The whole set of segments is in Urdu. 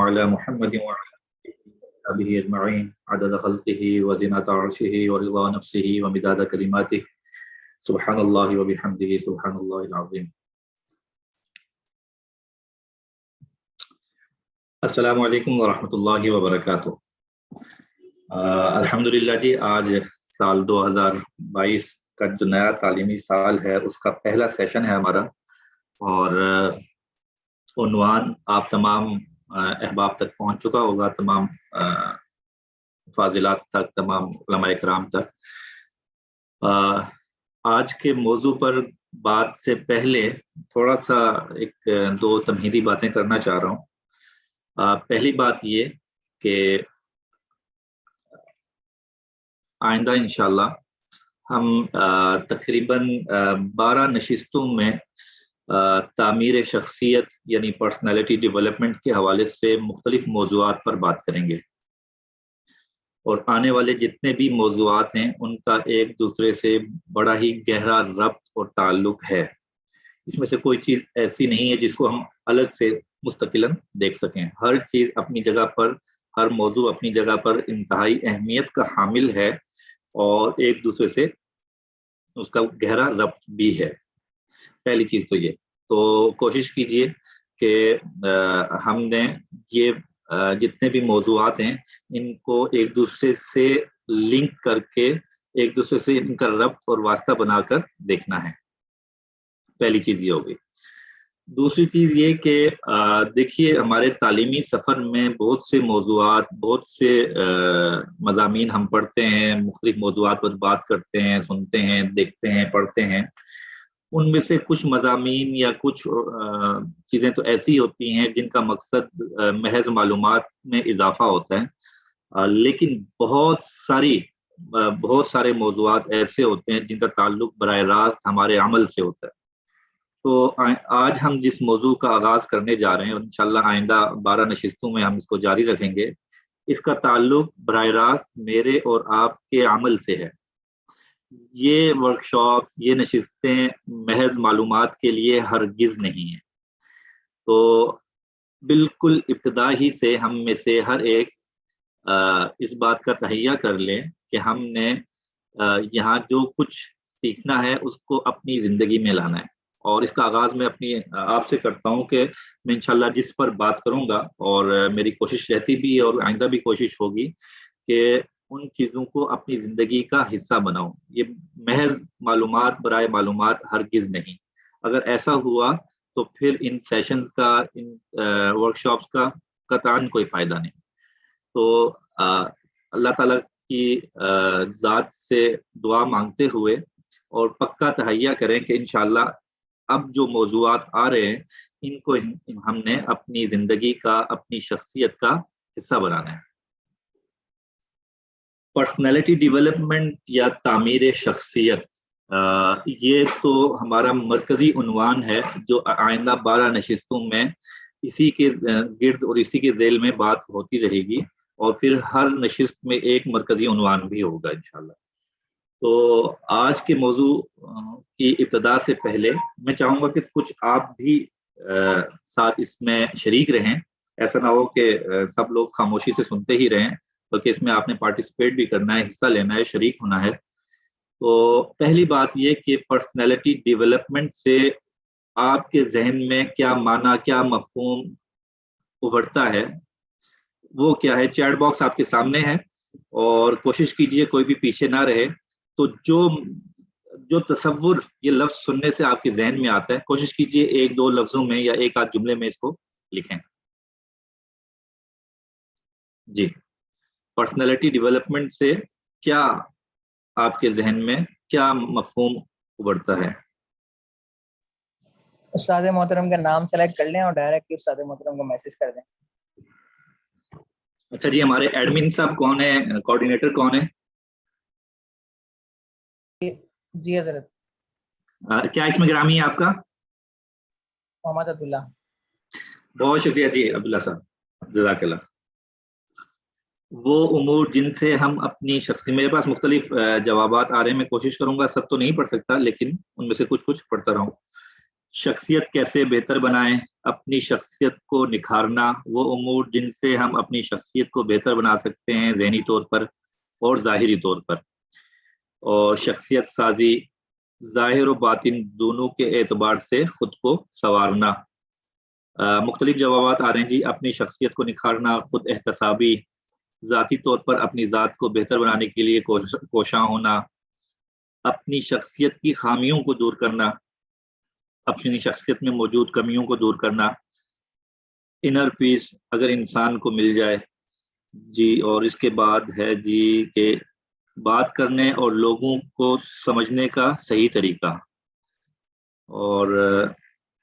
وعلى محمد وعلى آله أجمعين عدد خلقه وزنة عرشه ورضا نفسه ومداد كلماته سبحان الله وبحمده سبحان الله العظيم. السلام علیکم ورحمۃ اللہ وبرکاتہ. الحمدللہ جی، آج سال 2022 کا جو نیا تعلیمی سال ہے اس کا پہلا سیشن ہے ہمارا، اور عنوان آپ تمام احباب تک پہنچ چکا ہوگا، تمام فاضلات تک، تمام علماء کرام تک. آج کے موضوع پر بات سے پہلے تھوڑا سا ایک دو تمہیدی باتیں کرنا چاہ رہا ہوں. پہلی بات یہ کہ آئندہ انشاءاللہ ہم تقریباً 12 نشستوں میں تعمیر شخصیت یعنی پرسنالٹی ڈیولپمنٹ کے حوالے سے مختلف موضوعات پر بات کریں گے، اور آنے والے جتنے بھی موضوعات ہیں ان کا ایک دوسرے سے بڑا ہی گہرا ربط اور تعلق ہے. اس میں سے کوئی چیز ایسی نہیں ہے جس کو ہم الگ سے مستقلاً دیکھ سکیں. ہر چیز اپنی جگہ پر، ہر موضوع اپنی جگہ پر انتہائی اہمیت کا حامل ہے، اور ایک دوسرے سے اس کا گہرا ربط بھی ہے. پہلی چیز تو یہ، تو کوشش کیجئے کہ ہم نے یہ جتنے بھی موضوعات ہیں ان کو ایک دوسرے سے لنک کر کے، ایک دوسرے سے ان کا ربط اور واسطہ بنا کر دیکھنا ہے. پہلی چیز یہ ہوگی. دوسری چیز یہ کہ دیکھیے، ہمارے تعلیمی سفر میں بہت سے موضوعات، بہت سے مضامین ہم پڑھتے ہیں، مختلف موضوعات پر بات کرتے ہیں، سنتے ہیں، دیکھتے ہیں، پڑھتے ہیں. ان میں سے کچھ مضامین یا کچھ چیزیں تو ایسی ہوتی ہیں جن کا مقصد محض معلومات میں اضافہ ہوتا ہے، لیکن بہت سارے موضوعات ایسے ہوتے ہیں جن کا تعلق براہ راست ہمارے عمل سے ہوتا ہے. تو آج ہم جس موضوع کا آغاز کرنے جا رہے ہیں، اور انشاءاللہ آئندہ 12 نشستوں میں ہم اس کو جاری رکھیں گے، اس کا تعلق براہ راست میرے اور آپ کے عمل سے ہے. یہ ورکشاپ، یہ نشستیں محض معلومات کے لیے ہرگز نہیں ہیں. تو بالکل ابتدا ہی سے ہم میں سے ہر ایک اس بات کا تہیہ کر لیں کہ ہم نے یہاں جو کچھ سیکھنا ہے اس کو اپنی زندگی میں لانا ہے. اور اس کا آغاز میں اپنی آپ سے کرتا ہوں کہ میں انشاءاللہ جس پر بات کروں گا، اور میری کوشش رہتی بھی ہے اور آئندہ بھی کوشش ہوگی کہ ان چیزوں کو اپنی زندگی کا حصہ بناؤں. یہ محض معلومات برائے معلومات ہرگز نہیں. اگر ایسا ہوا تو پھر ان سیشنز کا، ان ورکشاپس کا قطعاً کوئی فائدہ نہیں. تو اللہ تعالیٰ کی ذات سے دعا مانگتے ہوئے اور پکا تہیہ کریں کہ انشاءاللہ اب جو موضوعات آ رہے ہیں ان کو ہم نے اپنی زندگی کا، اپنی شخصیت کا حصہ بنانا ہے. پرسنالٹی ڈیولپمنٹ یا تعمیر شخصیت، یہ تو ہمارا مرکزی عنوان ہے جو آئندہ 12 نشستوں میں اسی کے گرد اور اسی کے ذیل میں بات ہوتی رہے گی، اور پھر ہر نشست میں ایک مرکزی عنوان بھی ہوگا انشاءاللہ. تو آج کے موضوع کی ابتدا سے پہلے میں چاہوں گا کہ کچھ آپ بھی ساتھ اس میں شریک رہیں. ایسا نہ ہو کہ سب لوگ خاموشی سے سنتے ہی رہیں، بلکہ اس میں آپ نے پارٹیسپیٹ بھی کرنا ہے، حصہ لینا ہے، شریک ہونا ہے. تو پہلی بات یہ کہ پرسنالٹی ڈیولپمنٹ سے آپ کے ذہن میں کیا معنی، کیا مفہوم ابھرتا ہے، وہ کیا ہے؟ چیٹ باکس آپ کے سامنے ہے، اور کوشش کیجئے کوئی بھی پیچھے نہ رہے. تو جو تصور یہ لفظ سننے سے آپ کے ذہن میں آتا ہے، کوشش کیجئے 1-2 لفظوں میں یا 1-8 جملے میں اس کو لکھیں. جی، پرسنالٹی ڈیولپمنٹ سے کیا آپ کے ذہن میں کیا مفہوم ابھرتا ہے؟ استاد محترم کا نام سلیکٹ کر لیں اور ڈائریکٹ استاد محترم کو میسج کر دیں. اچھا جی، ہمارے ایڈمن صاحب کون ہے؟ کوآرڈینیٹر کون ہے؟ جی حضرت. کیا اسم گرامی ہے آپ کا؟ محمد عبداللہ. بہت شکریہ جی عبداللہ صاحب، جزاک اللہ. وہ امور جن سے ہم اپنی شخصی، میرے پاس مختلف جوابات آ رہے ہیں، میں کوشش کروں گا سب تو نہیں پڑھ سکتا، لیکن ان میں سے کچھ پڑھتا رہوں. شخصیت کیسے بہتر بنائیں، اپنی شخصیت کو نکھارنا، وہ امور جن سے ہم اپنی شخصیت کو بہتر بنا سکتے ہیں ذہنی طور پر اور ظاہری طور پر، اور شخصیت سازی ظاہر و باطن دونوں کے اعتبار سے خود کو سنوارنا۔ مختلف جوابات آ رہے ہیں جی۔ اپنی شخصیت کو نکھارنا، خود احتسابی، ذاتی طور پر اپنی ذات کو بہتر بنانے کے لیے کوشاں ہونا، اپنی شخصیت کی خامیوں کو دور کرنا، اپنی شخصیت میں موجود کمیوں کو دور کرنا، انر پیس اگر انسان کو مل جائے جی۔ اور اس کے بعد ہے جی کہ بات کرنے اور لوگوں کو سمجھنے کا صحیح طریقہ، اور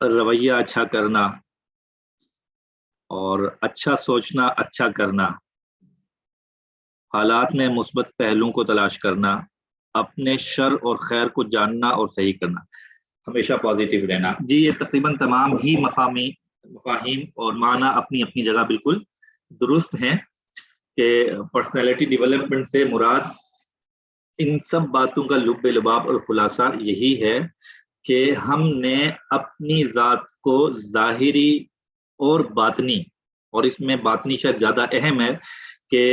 رویہ اچھا کرنا، اور اچھا سوچنا، اچھا کرنا، حالات میں مثبت پہلوؤں کو تلاش کرنا، اپنے شر اور خیر کو جاننا اور صحیح کرنا، ہمیشہ پازیٹیو رہنا جی۔ یہ تقریباً تمام ہی مفاہیم اور معنی اپنی اپنی جگہ بالکل درست ہیں کہ پرسنالٹی ڈیولپمنٹ سے مراد ان سب باتوں کا لب لباب اور خلاصہ یہی ہے کہ ہم نے اپنی ذات کو ظاہری اور باطنی، اور اس میں باطنی شاید زیادہ اہم ہے کہ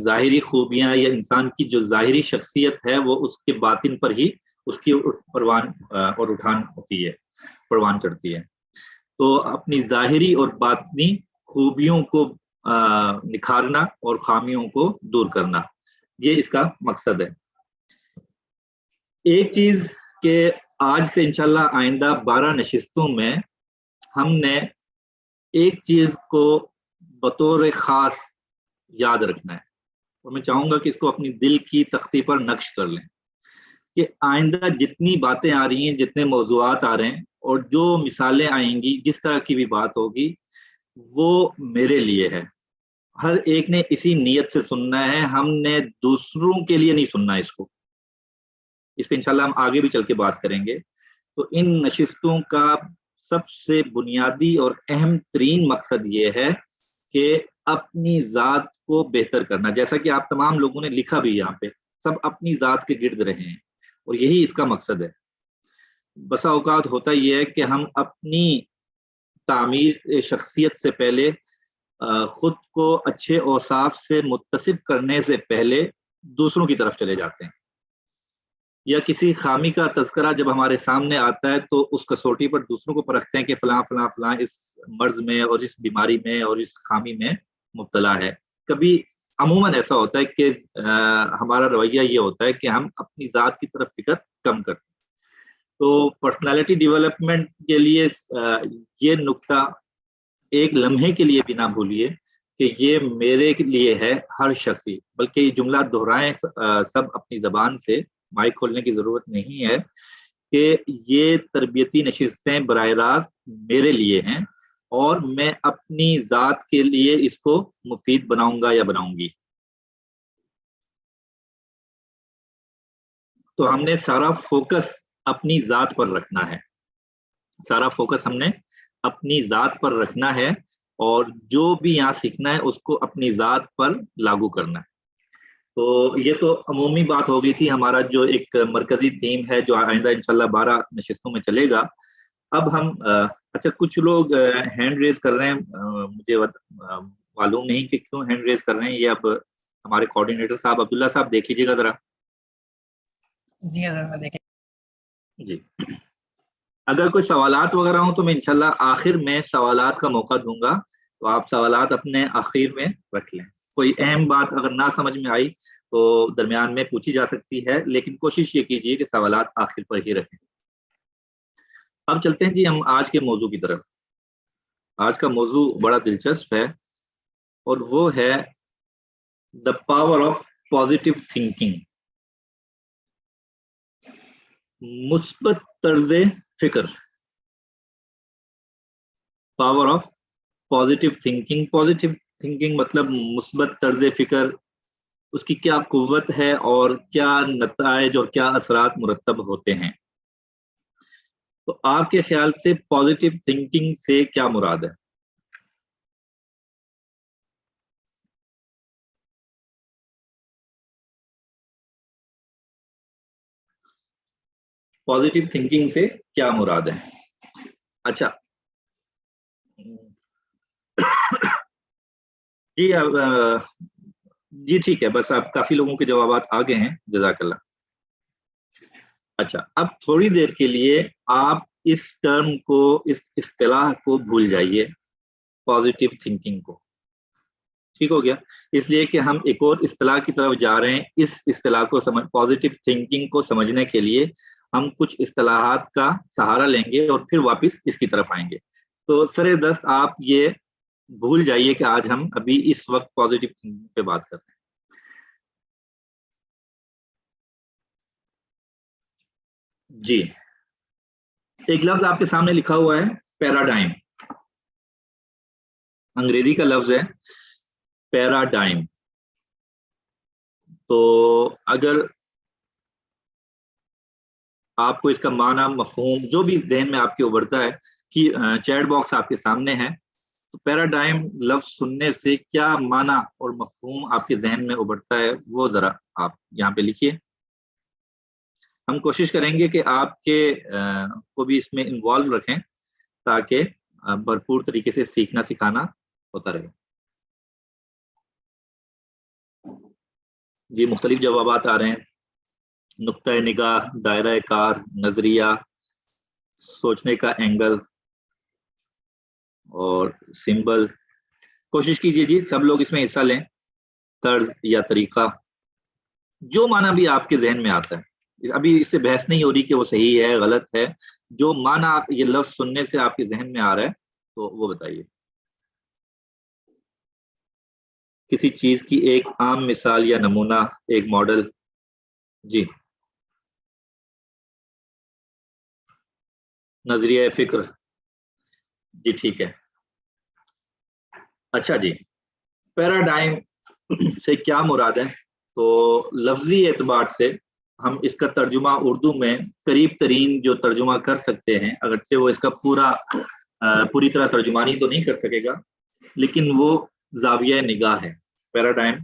ظاہری خوبیاں یا انسان کی جو ظاہری شخصیت ہے وہ اس کے باطن پر ہی اس کی پروان اور اٹھان ہوتی ہے، پروان چڑھتی ہے۔ تو اپنی ظاہری اور باطنی خوبیوں کو نکھارنا اور خامیوں کو دور کرنا، یہ اس کا مقصد ہے۔ ایک چیز کہ آج سے انشاءاللہ آئندہ 12 نشستوں میں ہم نے ایک چیز کو بطور خاص یاد رکھنا ہے، اور میں چاہوں گا کہ اس کو اپنی دل کی تختی پر نقش کر لیں کہ آئندہ جتنی باتیں آ رہی ہیں، جتنے موضوعات آ رہے ہیں، اور جو مثالیں آئیں گی، جس طرح کی بھی بات ہوگی، وہ میرے لیے ہے۔ ہر ایک نے اسی نیت سے سننا ہے، ہم نے دوسروں کے لیے نہیں سننا اس پہ انشاءاللہ ہم آگے بھی چل کے بات کریں گے۔ تو ان نشستوں کا سب سے بنیادی اور اہم ترین مقصد یہ ہے کہ اپنی ذات کو بہتر کرنا، جیسا کہ آپ تمام لوگوں نے لکھا بھی یہاں پہ، سب اپنی ذات کے گرد رہے ہیں، اور یہی اس کا مقصد ہے۔ بسا اوقات ہوتا یہ ہے کہ ہم اپنی تعمیر شخصیت سے پہلے خود کو اچھے اوصاف سے متصف کرنے سے پہلے دوسروں کی طرف چلے جاتے ہیں، یا کسی خامی کا تذکرہ جب ہمارے سامنے آتا ہے تو اس کسوٹی پر دوسروں کو پرکھتے ہیں کہ فلاں فلاں فلاں اس مرض میں اور اس بیماری میں اور اس خامی میں مبتلا ہے۔ کبھی عموماً ایسا ہوتا ہے کہ ہمارا رویہ یہ ہوتا ہے کہ ہم اپنی ذات کی طرف فکر کم کرتے ہیں۔ تو پرسنالٹی ڈیولپمنٹ کے لیے یہ نقطہ ایک لمحے کے لیے بھی نہ بھولیے کہ یہ میرے لیے ہے، ہر شخصی، بلکہ یہ جملہ دہرائیں سب اپنی زبان سے، مائک کھولنے کی ضرورت نہیں ہے، کہ یہ تربیتی نشستیں براہ راست میرے لیے ہیں، اور میں اپنی ذات کے لیے اس کو مفید بناؤں گا یا بناؤں گی۔ تو ہم نے سارا فوکس اپنی ذات پر رکھنا ہے، سارا فوکس ہم نے اپنی ذات پر رکھنا ہے، اور جو بھی یہاں سیکھنا ہے اس کو اپنی ذات پر لاگو کرنا ہے۔ تو یہ تو عمومی بات ہو گئی تھی، ہمارا جو ایک مرکزی تھیم ہے جو آئندہ انشاءاللہ 12 نشستوں میں چلے گا۔ اب ہم اچھا کچھ لوگ ہینڈ ریز کر رہے ہیں، مجھے معلوم نہیں کہ کیوں ہینڈ ریز کر رہے ہیں، یہ اب ہمارے کوآرڈینیٹر صاحب عبداللہ صاحب دیکھ لیجیے گا ذرا۔ جی حضرت میں دیکھیں جی، اگر کوئی سوالات وغیرہ ہوں تو میں انشاءاللہ آخر میں سوالات کا موقع دوں گا، تو آپ سوالات اپنے آخر میں رکھ لیں۔ کوئی اہم بات اگر نہ سمجھ میں آئی تو درمیان میں پوچھی جا سکتی ہے، لیکن کوشش یہ کیجیے کہ سوالات آخر پر ہی رکھیں۔ اب چلتے ہیں جی ہم آج کے موضوع کی طرف۔ آج کا موضوع بڑا دلچسپ ہے، اور وہ ہے the power of positive thinking, مثبت طرز فکر۔ Power of positive thinking, positive thinking مطلب مثبت طرز فکر، اس کی کیا قوت ہے اور کیا نتائج اور کیا اثرات مرتب ہوتے ہیں۔ تو آپ کے خیال سے پازیٹیو تھنکنگ سے کیا مراد ہے؟ پازیٹیو تھنکنگ سے کیا مراد ہے؟ اچھا جی جی ٹھیک ہے، بس آپ کافی لوگوں کے جوابات آ گئے ہیں، جزاک اللہ. اچھا اب تھوڑی دیر کے لیے آپ اس ٹرم کو، اس اصطلاح کو بھول جائیے، پازیٹیو تھنکنگ کو. ٹھیک ہو گیا؟ اس لیے کہ ہم ایک اور اصطلاح کی طرف جا رہے ہیں. اس اصطلاح کو پازیٹیو تھنکنگ کو سمجھنے کے لیے ہم کچھ اصطلاحات کا سہارا لیں گے اور پھر واپس اس کی طرف آئیں گے. تو سر دست آپ یہ بھول جائیے کہ آج ہم ابھی اس وقت پازیٹیو تھنکنگ پہ بات کر رہے ہیں. جی ایک لفظ آپ کے سامنے لکھا ہوا ہے پیراڈائم. انگریزی کا لفظ ہے پیراڈائم. تو اگر آپ کو اس کا معنی، مفہوم جو بھی ذہن میں آپ کے ابھرتا ہے، کہ چیٹ باکس آپ کے سامنے ہے، تو پیراڈائم لفظ سننے سے کیا معنی اور مفہوم آپ کے ذہن میں ابھرتا ہے وہ ذرا آپ یہاں پہ لکھیے. ہم کوشش کریں گے کہ آپ کے کو بھی اس میں انوالو رکھیں تاکہ بھرپور طریقے سے سیکھنا سکھانا ہوتا رہے. جی مختلف جوابات آ رہے ہیں. نقطۂ نگاہ، دائرہ کار، نظریہ، سوچنے کا اینگل اور سمبل. کوشش کیجیے جی سب لوگ اس میں حصہ لیں. طرز یا طریقہ، جو معنی بھی آپ کے ذہن میں آتا ہے. ابھی اس سے بحث نہیں ہو رہی کہ وہ صحیح ہے غلط ہے، جو معنی یہ لفظ سننے سے آپ کے ذہن میں آ رہا ہے تو وہ بتائیے. کسی چیز کی ایک عام مثال یا نمونہ، ایک ماڈل. جی نظریہ فکر. جی ٹھیک ہے. اچھا جی پیراڈائم سے کیا مراد ہے؟ تو لفظی اعتبار سے ہم اس کا ترجمہ اردو میں قریب ترین جو ترجمہ کر سکتے ہیں، اگرچہ وہ اس کا پوری طرح ترجمانی تو نہیں کر سکے گا، لیکن وہ زاویہ نگاہ ہے. پیراڈائم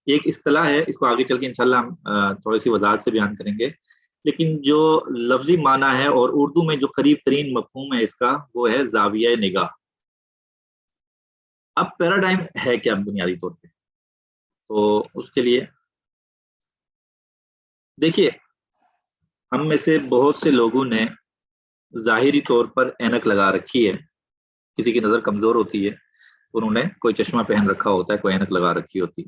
ایک اصطلاح ہے، اس کو آگے چل کے انشاءاللہ ہم تھوڑی سی وضاحت سے بیان کریں گے، لیکن جو لفظی معنی ہے اور اردو میں جو قریب ترین مفہوم ہے اس کا، وہ ہے زاویہ نگاہ. اب پیراڈائم ہے کیا بنیادی طور پہ؟ تو اس کے لیے دیکھیے، ہم میں سے بہت سے لوگوں نے ظاہری طور پر اینک لگا رکھی ہے. کسی کی نظر کمزور ہوتی ہے، انہوں نے کوئی چشمہ پہن رکھا ہوتا ہے، کوئی اینک لگا رکھی ہوتی ہے.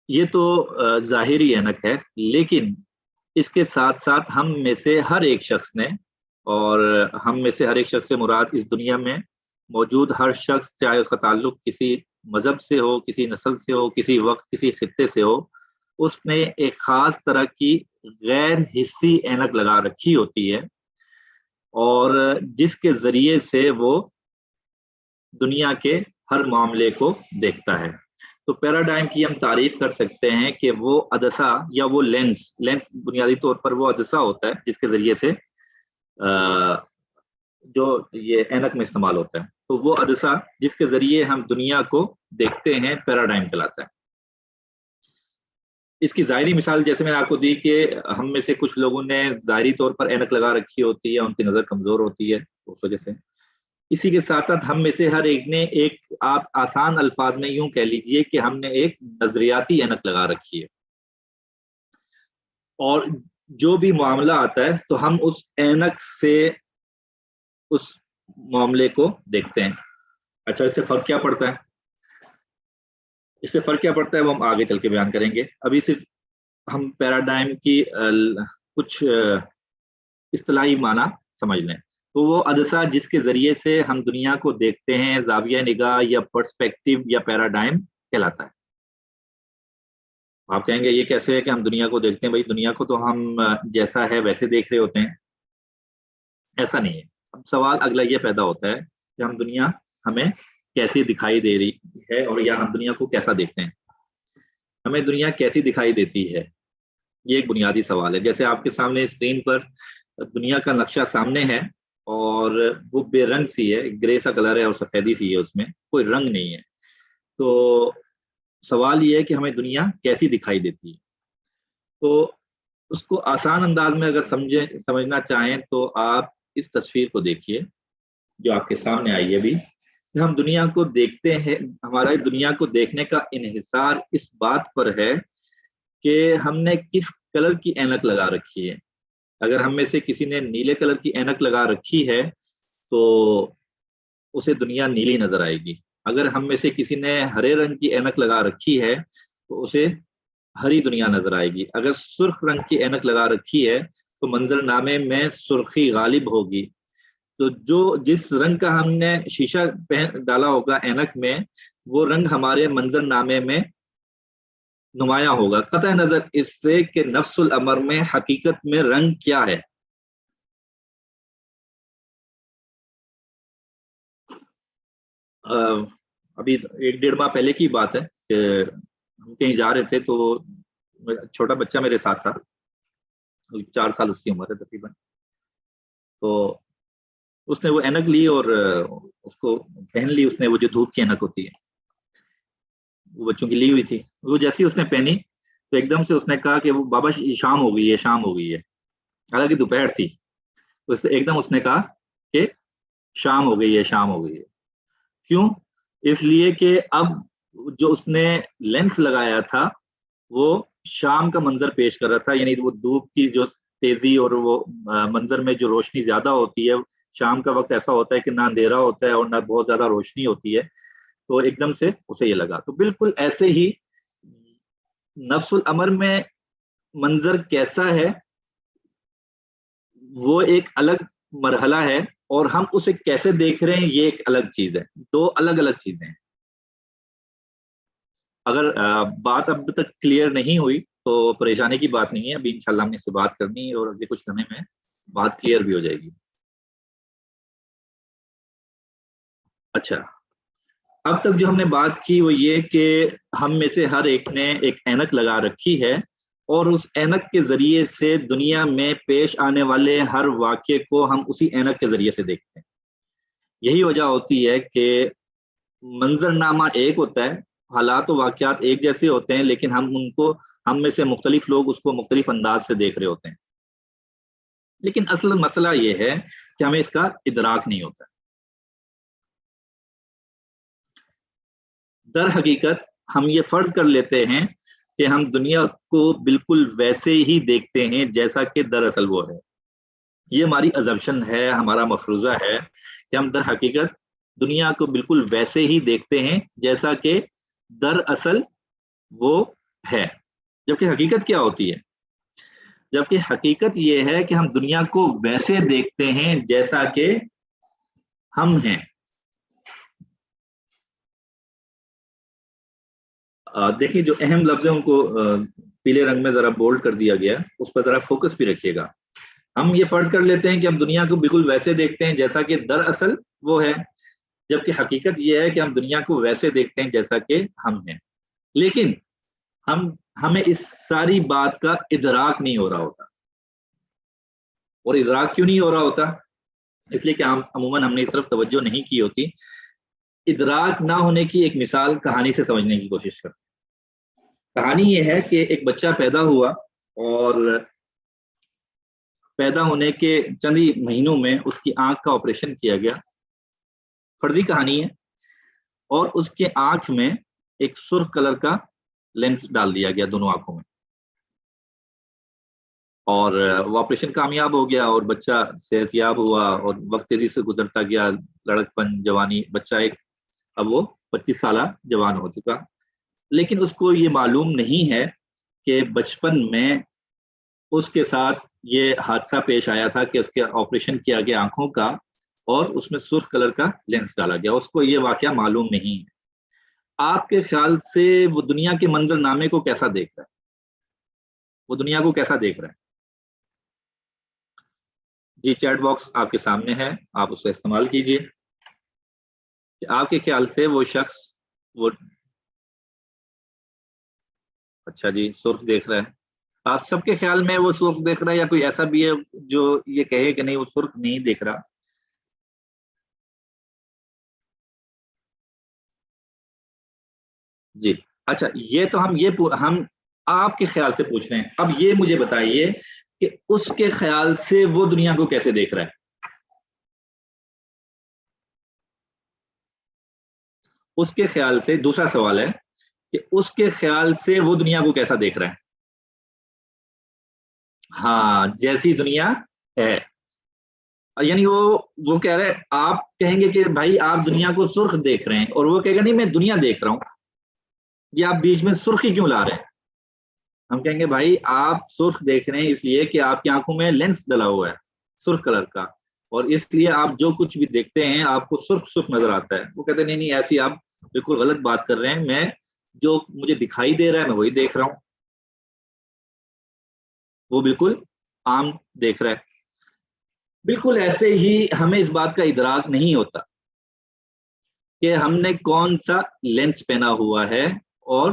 یہ تو ظاہری اینک ہے، لیکن اس کے ساتھ ساتھ ہم میں سے ہر ایک شخص نے، اور ہم میں سے ہر ایک شخص سے مراد اس دنیا میں موجود ہر شخص، چاہے اس کا تعلق کسی مذہب سے ہو، کسی نسل سے ہو، کسی وقت کسی خطے سے ہو، اس نے ایک خاص طرح کی غیر حسی اینک لگا رکھی ہوتی ہے، اور جس کے ذریعے سے وہ دنیا کے ہر معاملے کو دیکھتا ہے. تو پیراڈائم کی ہم تعریف کر سکتے ہیں کہ وہ عدسہ یا وہ لینس بنیادی طور پر وہ عدسہ ہوتا ہے جس کے ذریعے سے جو یہ اینک میں استعمال ہوتا ہے، تو وہ عدسہ جس کے ذریعے ہم دنیا کو دیکھتے ہیں پیراڈائم کہلاتا ہے. اس کی ظاہری مثال جیسے میں نے آپ کو دی کہ ہم میں سے کچھ لوگوں نے ظاہری طور پر اینک لگا رکھی ہوتی ہے، ان کی نظر کمزور ہوتی ہے اس وجہ سے. اسی کے ساتھ ساتھ ہم میں سے ہر ایک نے ایک، آپ آسان الفاظ میں یوں کہہ لیجئے کہ ہم نے ایک نظریاتی اینک لگا رکھی ہے، اور جو بھی معاملہ آتا ہے تو ہم اس اینک سے اس معاملے کو دیکھتے ہیں. اچھا اس سے فرق کیا پڑتا ہے؟ اس سے فرق کیا پڑتا ہے وہ ہم آگے چل کے بیان کریں گے. ابھی صرف ہم پیراڈائم کی کچھ اصطلاحی معنی سمجھ لیں. تو وہ عدسہ جس کے ذریعے سے ہم دنیا کو دیکھتے ہیں، زاویہ نگاہ یا پرسپیکٹیو یا پیراڈائم کہلاتا ہے. آپ کہیں گے یہ کیسے ہے کہ ہم دنیا کو دیکھتے ہیں؟ بھائی دنیا کو تو ہم جیسا ہے ویسے دیکھ رہے ہوتے ہیں. ایسا نہیں ہے. اب سوال اگلا یہ پیدا ہوتا ہے کہ ہم دنیا ہمیں کیسی دکھائی دے رہی ہے، اور یا ہم دنیا کو کیسا دیکھتے ہیں. ہمیں دنیا کیسی دکھائی دیتی ہے، یہ ایک بنیادی سوال ہے. جیسے آپ کے سامنے اسکرین پر دنیا کا نقشہ سامنے ہے، اور وہ بے رنگ سی ہے، گرے سا کلر ہے اور سفیدی سی ہے، اس میں کوئی رنگ نہیں ہے. تو سوال یہ ہے کہ ہمیں دنیا کیسی دکھائی دیتی ہے. تو اس کو آسان انداز میں اگر سمجھنا چاہیں تو آپ اس تصویر کو دیکھیے جو آپ کے سامنے آئی ہے ابھی. ہم دنیا کو دیکھتے ہیں, ہمارا دنیا کو دیکھنے کا انحصار اس بات پر ہے کہ ہم نے کس کلر کی اینک لگا رکھی ہے. اگر ہم میں سے کسی نے نیلے کلر کی اینک لگا رکھی ہے تو اسے دنیا نیلی نظر آئے گی. اگر ہم میں سے کسی نے ہرے رنگ کی اینک لگا رکھی ہے تو اسے ہری دنیا نظر آئے گی. اگر سرخ رنگ کی اینک لگا رکھی ہے تو منظر نامے میں سرخی غالب ہوگی. تو جس رنگ کا ہم نے شیشہ ڈالا ہوگا اینک میں, وہ رنگ ہمارے منظر نامے میں نمایاں ہوگا, قطع نظر اس سے کہ نفس الامر میں حقیقت میں رنگ کیا ہے. ابھی 1-1.5 ماہ پہلے کی بات ہے کہ ہم کہیں جا رہے تھے تو چھوٹا بچہ میرے ساتھ تھا, 4 سال اس کی عمر ہے تقریباً. تو اس نے وہ اینک لی اور اس کو پہن لی. اس نے وہ جو دھوپ کی اینک ہوتی ہے وہ بچوں کی لی ہوئی تھی. وہ جیسی اس نے پہنی تو ایک دم سے اس نے کہا کہ وہ بابا شام ہو گئی ہے, شام ہو گئی ہے. حالانکہ دوپہر تھی. تو ایک دم اس نے کہا کہ شام ہو گئی ہے, شام ہو گئی ہے. کیوں؟ اس لیے کہ اب جو اس نے لینس لگایا تھا وہ شام کا منظر پیش کر رہا تھا, یعنی وہ دھوپ کی جو تیزی اور وہ منظر میں جو روشنی زیادہ ہوتی ہے. شام کا وقت ایسا ہوتا ہے کہ نہ اندھیرا ہوتا ہے اور نہ بہت زیادہ روشنی ہوتی ہے. تو ایک دم سے اسے یہ لگا. تو بالکل ایسے ہی نفس الامر میں منظر کیسا ہے وہ ایک الگ مرحلہ ہے, اور ہم اسے کیسے دیکھ رہے ہیں یہ ایک الگ چیز ہے. 2 الگ الگ چیزیں ہیں. اگر بات اب تک کلیئر نہیں ہوئی تو پریشانی کی بات نہیں ہے, ابھی انشاءاللہ ہم نے اس سے بات کرنی ہے اور اگلے کچھ لمحے میں بات کلیئر بھی ہو جائے گی. اچھا, اب تک جو ہم نے بات کی وہ یہ کہ ہم میں سے ہر ایک نے ایک اینک لگا رکھی ہے, اور اس اینک کے ذریعے سے دنیا میں پیش آنے والے ہر واقعے کو ہم اسی اینک کے ذریعے سے دیکھتے ہیں. یہی وجہ ہوتی ہے کہ منظر نامہ ایک ہوتا ہے, حالات و واقعات ایک جیسے ہوتے ہیں, لیکن ہم میں سے مختلف لوگ اس کو مختلف انداز سے دیکھ رہے ہوتے ہیں. لیکن اصل مسئلہ یہ ہے کہ ہمیں اس کا ادراک نہیں ہوتا. در حقیقت ہم یہ فرض کر لیتے ہیں کہ ہم دنیا کو بالکل ویسے ہی دیکھتے ہیں جیسا کہ دراصل وہ ہے. یہ ہماری ازمپشن ہے, ہمارا مفروضہ ہے کہ ہم در حقیقت دنیا کو بالکل ویسے ہی دیکھتے ہیں جیسا کہ دراصل وہ ہے. جبکہ حقیقت کیا ہوتی ہے؟ جبکہ حقیقت یہ ہے کہ ہم دنیا کو ویسے دیکھتے ہیں جیسا کہ ہم ہیں. دیکھیں جو اہم لفظ ہیں ان کو پیلے رنگ میں ذرا بولڈ کر دیا گیا, اس پر ذرا فوکس بھی رکھیے گا. ہم یہ فرض کر لیتے ہیں کہ ہم دنیا کو بالکل ویسے دیکھتے ہیں جیسا کہ دراصل وہ ہے, جبکہ حقیقت یہ ہے کہ ہم دنیا کو ویسے دیکھتے ہیں جیسا کہ ہم ہیں. لیکن ہمیں اس ساری بات کا ادراک نہیں ہو رہا ہوتا. اور ادراک کیوں نہیں ہو رہا ہوتا؟ اس لیے کہ عموماً ہم نے اس طرف توجہ نہیں کی ہوتی. ادراک نہ ہونے کی ایک مثال کہانی سے سمجھنے کی کوشش کرتے ہیں. کہانی یہ ہے کہ ایک بچہ پیدا ہوا اور پیدا ہونے کے چند ہی مہینوں میں اس کی آنکھ کا آپریشن کیا گیا. فرضی کہانی ہے. اور اس کے آنکھ میں ایک سرخ کلر کا لینس ڈال دیا گیا دونوں آنکھوں میں, اور وہ آپریشن کامیاب ہو گیا اور بچہ صحت یاب ہوا اور وقت تیزی سے گزرتا گیا. لڑکپن, جوانی, بچہ ایک اب وہ 25 سالہ جوان ہو چکا. لیکن اس کو یہ معلوم نہیں ہے کہ بچپن میں اس کے ساتھ یہ حادثہ پیش آیا تھا کہ اس کے آپریشن کیا گیا آنکھوں کا اور اس میں سرخ کلر کا لینس ڈالا گیا. اس کو یہ واقعہ معلوم نہیں ہے. آپ کے خیال سے وہ دنیا کے منظر نامے کو کیسا دیکھ رہا ہے؟ وہ دنیا کو کیسا دیکھ رہا ہے؟ جی چیٹ باکس آپ کے سامنے ہے, آپ اسے استعمال کیجئے کہ آپ کے خیال سے وہ شخص وہ اچھا جی سرخ دیکھ رہا ہے. آپ سب کے خیال میں وہ سرخ دیکھ رہا ہے یا کوئی ایسا بھی ہے جو یہ کہے کہ نہیں وہ سرخ نہیں دیکھ رہا؟ جی اچھا, یہ تو ہم آپ کے خیال سے پوچھ رہے ہیں. اب یہ مجھے بتائیے کہ اس کے خیال سے وہ دنیا کو کیسے دیکھ رہا ہے. اس کے خیال سے دوسرا سوال ہے کہ اس کے خیال سے وہ دنیا کو کیسا دیکھ رہا ہے. ہاں جیسی دنیا ہے, یعنی وہ کہہ رہے آپ کہیں گے کہ بھائی آپ دنیا کو سرخ دیکھ رہے ہیں, اور وہ کہے گا نہیں میں دنیا دیکھ رہا ہوں, یہ آپ بیچ میں سرخی کیوں لا رہے ہیں؟ ہم کہیں گے بھائی آپ سرخ دیکھ رہے ہیں اس لیے کہ آپ کی آنکھوں میں لینس ڈلا ہوا ہے سرخ کلر کا, اور اس لیے آپ جو کچھ بھی دیکھتے ہیں آپ کو سرخ سرخ نظر آتا ہے. وہ کہتے ہیں نہیں نہیں ایسی آپ بالکل غلط بات کر رہے ہیں, میں جو مجھے دکھائی دے رہا ہے میں وہی دیکھ رہا ہوں, وہ بالکل عام دیکھ رہا ہے. بالکل ایسے ہی ہمیں اس بات کا ادراک نہیں ہوتا کہ ہم نے کون سا لینس پہنا ہوا ہے اور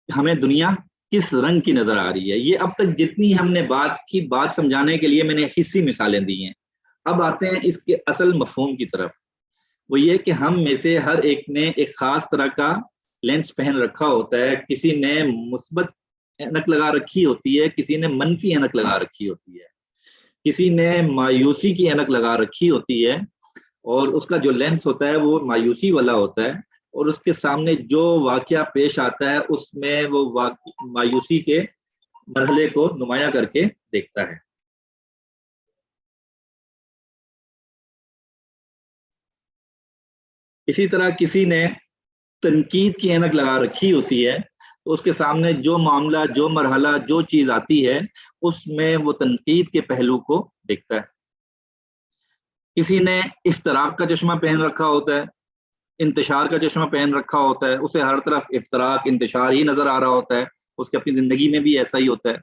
ہمیں دنیا کس رنگ کی نظر آ رہی ہے. یہ اب تک جتنی ہم نے بات سمجھانے کے لیے میں نے حصی مثالیں دی ہیں. اب آتے ہیں اس کے اصل مفہوم کی طرف, وہ یہ کہ ہم میں سے ہر ایک نے ایک خاص طرح کا لینس پہن رکھا ہوتا ہے. کسی نے مثبت اینک لگا رکھی ہوتی ہے, کسی نے منفی اینک لگا رکھی ہوتی ہے, کسی نے مایوسی کی اینک لگا رکھی ہوتی ہے, اور اس کا جو لینس ہوتا ہے وہ مایوسی والا ہوتا ہے, اور اس کے سامنے جو واقعہ پیش آتا ہے اس میں وہ مایوسی کے مرحلے کو نمایاں کر کے دیکھتا ہے. اسی طرح کسی نے تنقید کی اینک لگا رکھی ہوتی ہے, تو اس کے سامنے جو معاملہ, جو مرحلہ, جو چیز آتی ہے اس میں وہ تنقید کے پہلو کو دیکھتا ہے. کسی نے افتراق کا چشمہ پہن رکھا ہوتا ہے, انتشار کا چشمہ پہن رکھا ہوتا ہے, اسے ہر طرف افتراق انتشار ہی نظر آ رہا ہوتا ہے, اس کی اپنی زندگی میں بھی ایسا ہی ہوتا ہے.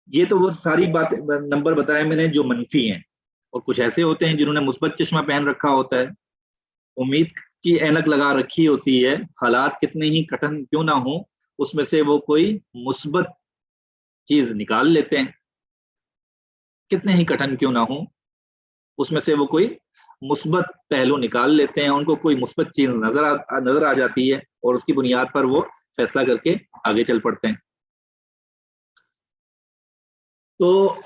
یہ تو وہ ساری بات نمبر بتائے میں نے جو منفی ہیں, اور کچھ ایسے ہوتے ہیں جنہوں نے مثبت چشمہ پہن رکھا ہوتا ہے, امید کی اینک لگا رکھی ہوتی ہے, حالات کتنے ہی کٹھن کیوں نہ ہوں اس میں سے وہ کوئی مثبت چیز نکال لیتے ہیں, کتنے ہی کٹھن کیوں نہ ہوں اس میں سے وہ کوئی مثبت پہلو نکال لیتے ہیں, ان کو کوئی مثبت چیز نظر آ جاتی ہے, اور اس کی بنیاد پر وہ فیصلہ کر کے آگے چل پڑتے ہیں. تو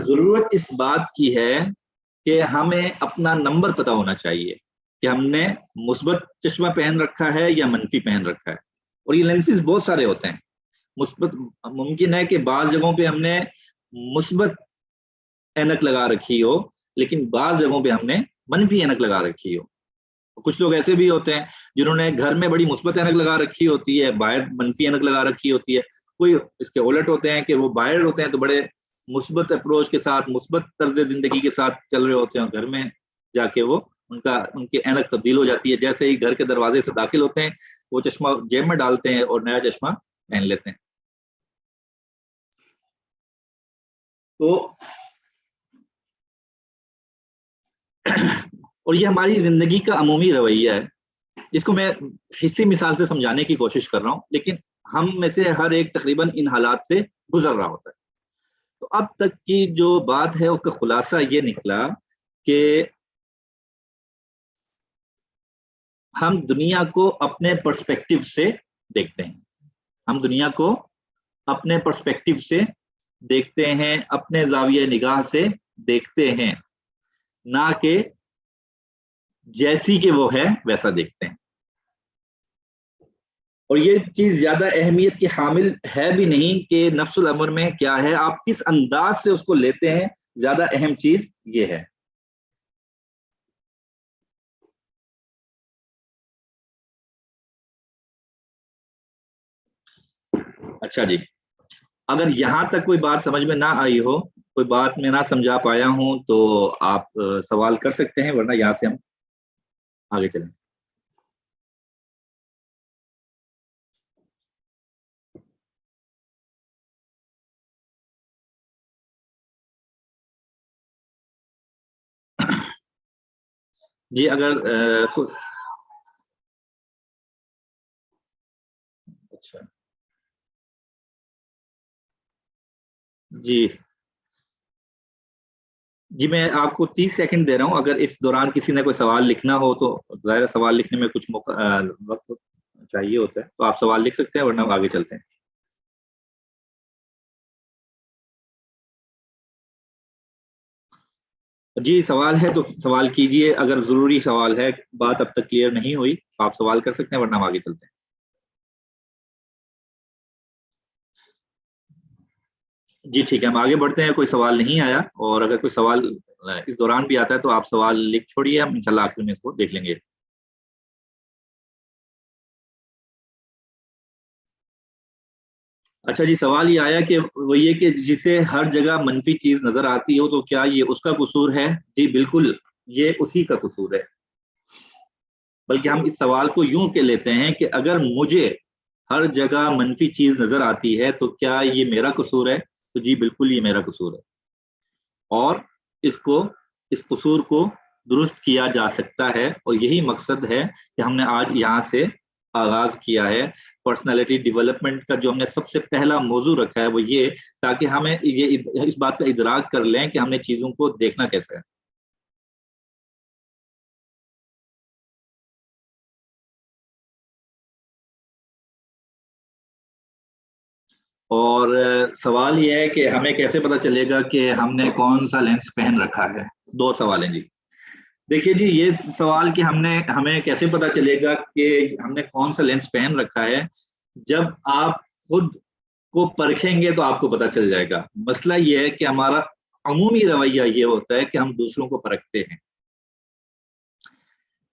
ضرورت اس بات کی ہے کہ ہمیں اپنا نمبر پتہ ہونا چاہیے کہ ہم نے مثبت چشمہ پہن رکھا ہے یا منفی پہن رکھا ہے. اور یہ لینسز بہت سارے ہوتے ہیں. مثبت ممکن ہے کہ بعض جگہوں پہ ہم نے مثبت اینک لگا رکھی ہو, لیکن بعض جگہوں پہ ہم نے منفی اینک لگا رکھی ہو. کچھ لوگ ایسے بھی ہوتے ہیں جنہوں نے گھر میں بڑی مثبت اینک لگا رکھی ہوتی ہے, باہر منفی اینک لگا رکھی ہوتی ہے. کوئی اس کے الٹ ہوتے ہیں کہ وہ باہر ہوتے ہیں تو بڑے مثبت اپروچ کے ساتھ, مثبت طرز زندگی کے ساتھ چل رہے ہوتے ہیں, گھر میں جا کے وہ ان کی اینک تبدیل ہو جاتی ہے. جیسے ہی گھر کے دروازے سے داخل ہوتے ہیں وہ چشمہ جیب میں ڈالتے ہیں اور نیا چشمہ پہن لیتے ہیں. تو اور یہ ہماری زندگی کا عمومی رویہ ہے, جس کو میں حصی مثال سے سمجھانے کی کوشش کر رہا ہوں, لیکن ہم میں سے ہر ایک تقریباً ان حالات سے گزر رہا ہوتا ہے. تو اب تک کی جو بات ہے اس کا خلاصہ یہ نکلا کہ ہم دنیا کو اپنے پرسپیکٹیو سے دیکھتے ہیں, ہم دنیا کو اپنے پرسپیکٹیو سے دیکھتے ہیں, اپنے زاویہ نگاہ سے دیکھتے ہیں, نہ کہ جیسی کہ وہ ہے ویسا دیکھتے ہیں. اور یہ چیز زیادہ اہمیت کی حامل ہے بھی نہیں کہ نفس الامر میں کیا ہے, آپ کس انداز سے اس کو لیتے ہیں, زیادہ اہم چیز یہ ہے. اچھا جی, اگر یہاں تک کوئی بات سمجھ میں نہ آئی ہو, کوئی بات میں نہ سمجھا پایا ہوں, تو آپ سوال کر سکتے ہیں, ورنہ یہاں سے ہم آگے چلیں. جی اگر اچھا جی جی, میں آپ کو 30 سیکنڈ دے رہا ہوں. اگر اس دوران کسی نے کوئی سوال لکھنا ہو تو ظاہر سوال لکھنے میں کچھ وقت چاہیے ہوتا ہے, تو آپ سوال لکھ سکتے ہیں, ورنہ ہم آگے چلتے ہیں. جی سوال ہے تو سوال کیجئے، اگر ضروری سوال ہے، بات اب تک کلیئر نہیں ہوئی تو آپ سوال کر سکتے ہیں، ورنہ ہم آگے چلتے ہیں۔ جی ٹھیک ہے، ہم آگے بڑھتے ہیں۔ کوئی سوال نہیں آیا، اور اگر کوئی سوال اس دوران بھی آتا ہے تو آپ سوال لکھ چھوڑیے، ہم انشاءاللہ آخر میں اس کو دیکھ لیں گے۔ اچھا جی، سوال یہ آیا کہ وہ یہ کہ جسے ہر جگہ منفی چیز نظر آتی ہو تو کیا یہ اس کا قصور ہے؟ جی بالکل، یہ اسی کا قصور ہے۔ بلکہ ہم اس سوال کو یوں کہ لیتے ہیں کہ اگر مجھے ہر جگہ منفی چیز نظر آتی ہے تو کیا یہ میرا قصور ہے؟ تو جی بالکل یہ میرا قصور ہے، اور اس قصور کو درست کیا جا سکتا ہے، اور یہی مقصد ہے کہ ہم نے آج یہاں سے آغاز کیا ہے۔ پرسنالٹی ڈیولپمنٹ کا جو ہم نے سب سے پہلا موضوع رکھا ہے وہ یہ، تاکہ ہمیں یہ اس بات کا ادراک کر لیں کہ ہم نے چیزوں کو دیکھنا کیسا ہے۔ اور سوال یہ ہے کہ ہمیں کیسے پتا چلے گا کہ ہم نے کون سا لینس پہن رکھا ہے؟ دو سوال ہیں جی۔ دیکھیے جی، یہ سوال کہ ہمیں کیسے پتا چلے گا کہ ہم نے کون سا لینس پہن رکھا ہے، جب آپ خود کو پرکھیں گے تو آپ کو پتا چل جائے گا۔ مسئلہ یہ ہے کہ ہمارا عمومی رویہ یہ ہوتا ہے کہ ہم دوسروں کو پرکھتے ہیں۔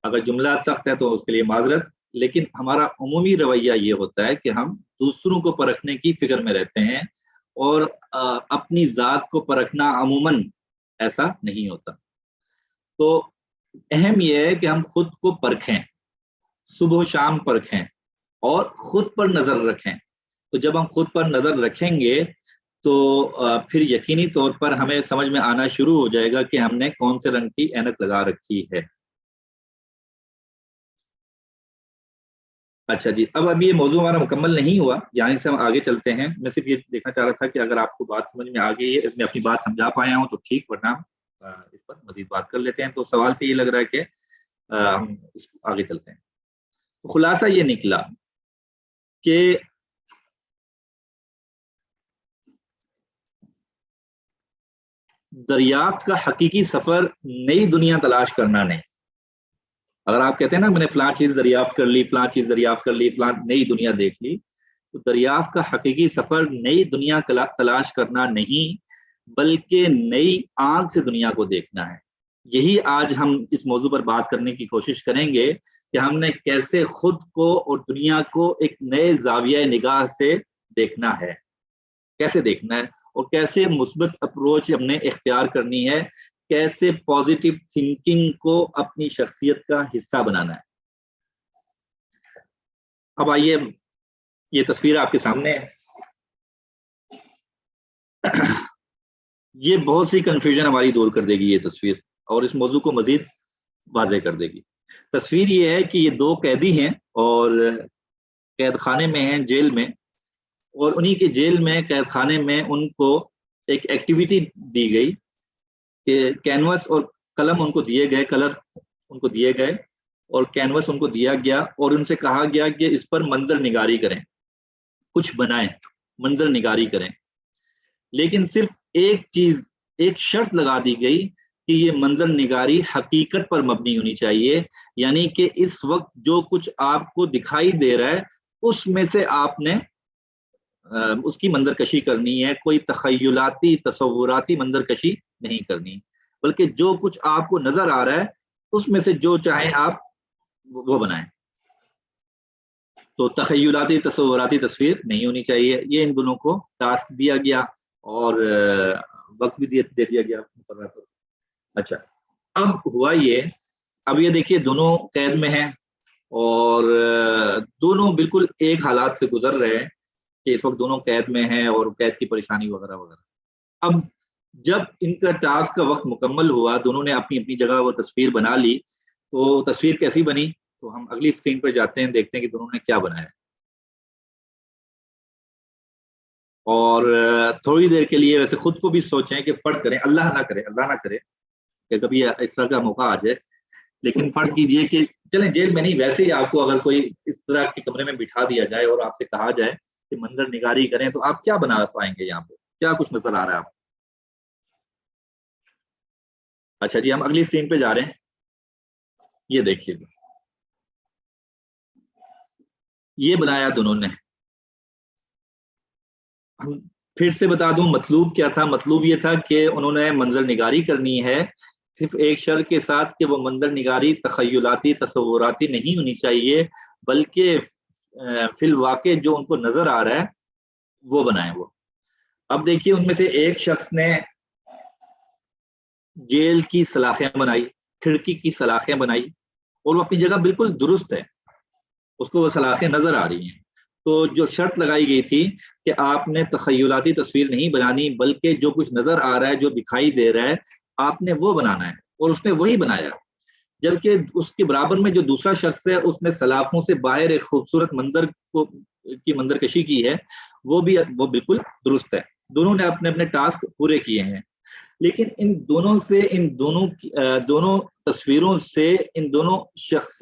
اگر جملہ سخت ہے تو اس کے لیے معذرت، لیکن ہمارا عمومی رویہ یہ ہوتا ہے کہ ہم دوسروں کو پرکھنے کی فکر میں رہتے ہیں، اور اپنی ذات کو پرکھنا عموماً ایسا نہیں ہوتا۔ تو اہم یہ ہے کہ ہم خود کو پرکھیں، صبح و شام پرکھیں، اور خود پر نظر رکھیں۔ تو جب ہم خود پر نظر رکھیں گے تو پھر یقینی طور پر ہمیں سمجھ میں آنا شروع ہو جائے گا کہ ہم نے کون سے رنگ کی اینک لگا رکھی ہے۔ اچھا جی، اب یہ موضوع ہمارا مکمل نہیں ہوا، یہاں سے ہم آگے چلتے ہیں۔ میں صرف یہ دیکھنا چاہ رہا تھا کہ اگر آپ کو بات سمجھ میں آ گئی ہے، میں اپنی بات سمجھا پایا ہوں تو ٹھیک، ورنہ اس پر مزید بات کر لیتے ہیں۔ تو سوال سے یہ لگ رہا ہے کہ ہم آگے چلتے ہیں۔ خلاصہ یہ نکلا کہ دریافت کا حقیقی سفر نئی دنیا تلاش کرنا نہیں۔ اگر آپ کہتے ہیں نا میں نے فلاں چیز دریافت کر لی، فلاں چیز دریافت کر لی، فلاں نئی دنیا دیکھ لی، تو دریافت کا حقیقی سفر نئی دنیا تلاش کرنا نہیں، بلکہ نئی آنکھ سے دنیا کو دیکھنا ہے۔ یہی آج ہم اس موضوع پر بات کرنے کی کوشش کریں گے کہ ہم نے کیسے خود کو اور دنیا کو ایک نئے زاویہ نگاہ سے دیکھنا ہے، کیسے دیکھنا ہے، اور کیسے مثبت اپروچ ہم نے اختیار کرنی ہے، کیسے پازیٹیو تھنکنگ کو اپنی شخصیت کا حصہ بنانا ہے۔ اب آئیے، یہ تصویر آپ کے سامنے ہے۔ یہ بہت سی کنفیوژن ہماری دور کر دے گی یہ تصویر، اور اس موضوع کو مزید واضح کر دے گی۔ تصویر یہ ہے کہ یہ دو قیدی ہیں، اور قید خانے میں ہیں، جیل میں، اور انہی کے جیل میں قید خانے میں ان کو ایک ایکٹیویٹی دی گئی کہ کینوس اور قلم ان کو دیے گئے، کلر ان کو دیے گئے، اور کینوس ان کو دیا گیا، اور ان سے کہا گیا کہ اس پر منظر نگاری کریں، کچھ بنائیں، منظر نگاری کریں۔ لیکن صرف ایک چیز، ایک شرط لگا دی گئی کہ یہ منظر نگاری حقیقت پر مبنی ہونی چاہیے، یعنی کہ اس وقت جو کچھ آپ کو دکھائی دے رہا ہے اس میں سے آپ نے اس کی منظر کشی کرنی ہے، کوئی تخیلاتی تصوراتی منظر کشی نہیں کرنی، بلکہ جو کچھ آپ کو نظر آ رہا ہے اس میں سے جو چاہیں آپ وہ بنائیں۔ تو تخیلاتی تصوراتی تصویر نہیں ہونی چاہیے۔ یہ ان دونوں کو ٹاسک دیا گیا اور وقت بھی دے دیا گیا مقررہ پر۔ اچھا، اب ہوا یہ، اب یہ دیکھیے دونوں قید میں ہیں، اور دونوں بالکل ایک حالات سے گزر رہے ہیں کہ اس وقت دونوں قید میں ہیں اور قید کی پریشانی وغیرہ وغیرہ۔ اب جب ان کا ٹاسک کا وقت مکمل ہوا، دونوں نے اپنی اپنی جگہ وہ تصویر بنا لی، تو تصویر کیسی بنی؟ تو ہم اگلی اسکرین پر جاتے ہیں، دیکھتے ہیں کہ دونوں نے کیا بنایا۔ اور تھوڑی دیر کے لیے ویسے خود کو بھی سوچیں کہ فرض کریں، اللہ نہ کرے کہ کبھی اس طرح کا موقع آ جائے، لیکن فرض کیجئے کہ چلیں جیل میں نہیں، ویسے ہی آپ کو اگر کوئی اس طرح کے کمرے میں بٹھا دیا جائے اور آپ سے کہا جائے کہ منظر نگاری کریں، تو آپ کیا بنا پائیں گے؟ یہاں پہ کیا کچھ نظر آ رہا ہے آپ؟ اچھا جی، ہم اگلی اسکرین پہ جا رہے ہیں. یہ دیکھیے یہ بنایا دونوں نے. پھر سے بتا دوں مطلوب کیا تھا. مطلوب یہ تھا کہ انہوں نے منظر نگاری کرنی ہے، صرف ایک شرط کے ساتھ کہ وہ منظر نگاری تخیلاتی تصوراتی نہیں ہونی چاہیے، بلکہ فی الواقع جو ان کو نظر آ رہا ہے وہ بنائیں وہ. اب دیکھیے ان میں سے ایک شخص نے جیل کی سلاخیں بنائی، کھڑکی کی سلاخیں بنائی، اور وہ اپنی جگہ بالکل درست ہے، اس کو وہ سلاخیں نظر آ رہی ہیں. تو جو شرط لگائی گئی تھی کہ آپ نے تخیلاتی تصویر نہیں بنانی، بلکہ جو کچھ نظر آ رہا ہے، جو دکھائی دے رہا ہے، آپ نے وہ بنانا ہے، اور اس نے وہی بنایا. جبکہ اس کے برابر میں جو دوسرا شخص ہے اس نے سلاخوں سے باہر ایک خوبصورت منظر کی منظر کشی کی ہے، وہ بالکل درست ہے. دونوں نے اپنے اپنے ٹاسک پورے کیے ہیں. لیکن ان دونوں تصویروں سے ان دونوں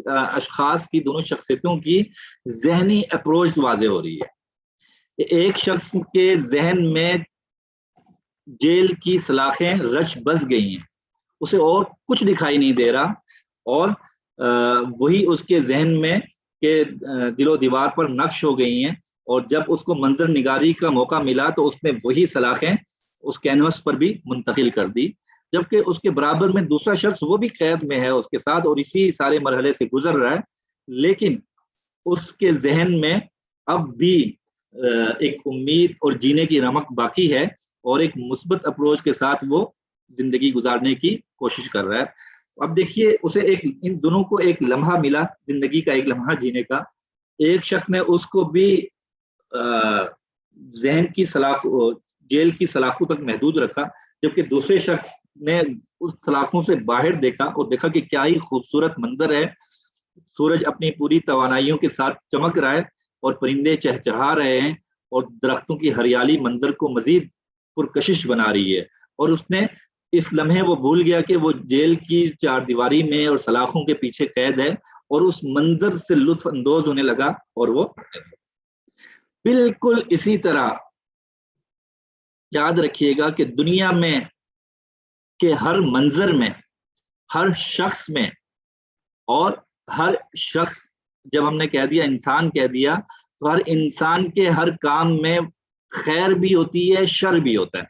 اشخاص کی، دونوں شخصیتوں کی ذہنی اپروچ واضح ہو رہی ہے. ایک شخص کے ذہن میں جیل کی سلاخیں رچ بس گئی ہیں، اسے اور کچھ دکھائی نہیں دے رہا، اور وہی اس کے ذہن میں کہ دل و دیوار پر نقش ہو گئی ہیں. اور جب اس کو منظر نگاری کا موقع ملا تو اس نے وہی سلاخیں اس کینوس پر بھی منتقل کر دی. جبکہ اس کے برابر میں دوسرا شخص وہ بھی قید میں ہے اس کے ساتھ اور اسی سارے مرحلے سے گزر رہا ہے، لیکن اس کے ذہن میں اب بھی ایک امید اور جینے کی رمق باقی ہے، اور ایک مثبت اپروچ کے ساتھ وہ زندگی گزارنے کی کوشش کر رہا ہے. اب دیکھیے اسے ان دونوں کو ایک لمحہ ملا، زندگی کا ایک لمحہ جینے کا. ایک شخص نے اس کو بھی ذہن کی جیل کی سلاخوں تک محدود رکھا، جبکہ دوسرے شخص نے اس سلاخوں سے باہر دیکھا اور دیکھا کہ کیا ہی خوبصورت منظر ہے. سورج اپنی پوری توانائیوں کے ساتھ چمک رہا ہے، اور پرندے چہچہا رہے ہیں، اور درختوں کی ہریالی منظر کو مزید پرکشش بنا رہی ہے. اور اس نے اس لمحے وہ بھول گیا کہ وہ جیل کی چار دیواری میں اور سلاخوں کے پیچھے قید ہے، اور اس منظر سے لطف اندوز ہونے لگا. اور وہ بالکل اسی طرح یاد رکھیے گا کہ دنیا میں کہ ہر منظر میں، ہر شخص میں، اور ہر شخص، جب ہم نے کہہ دیا انسان کہہ دیا، تو ہر انسان کے ہر کام میں خیر بھی ہوتی ہے، شر بھی ہوتا ہے.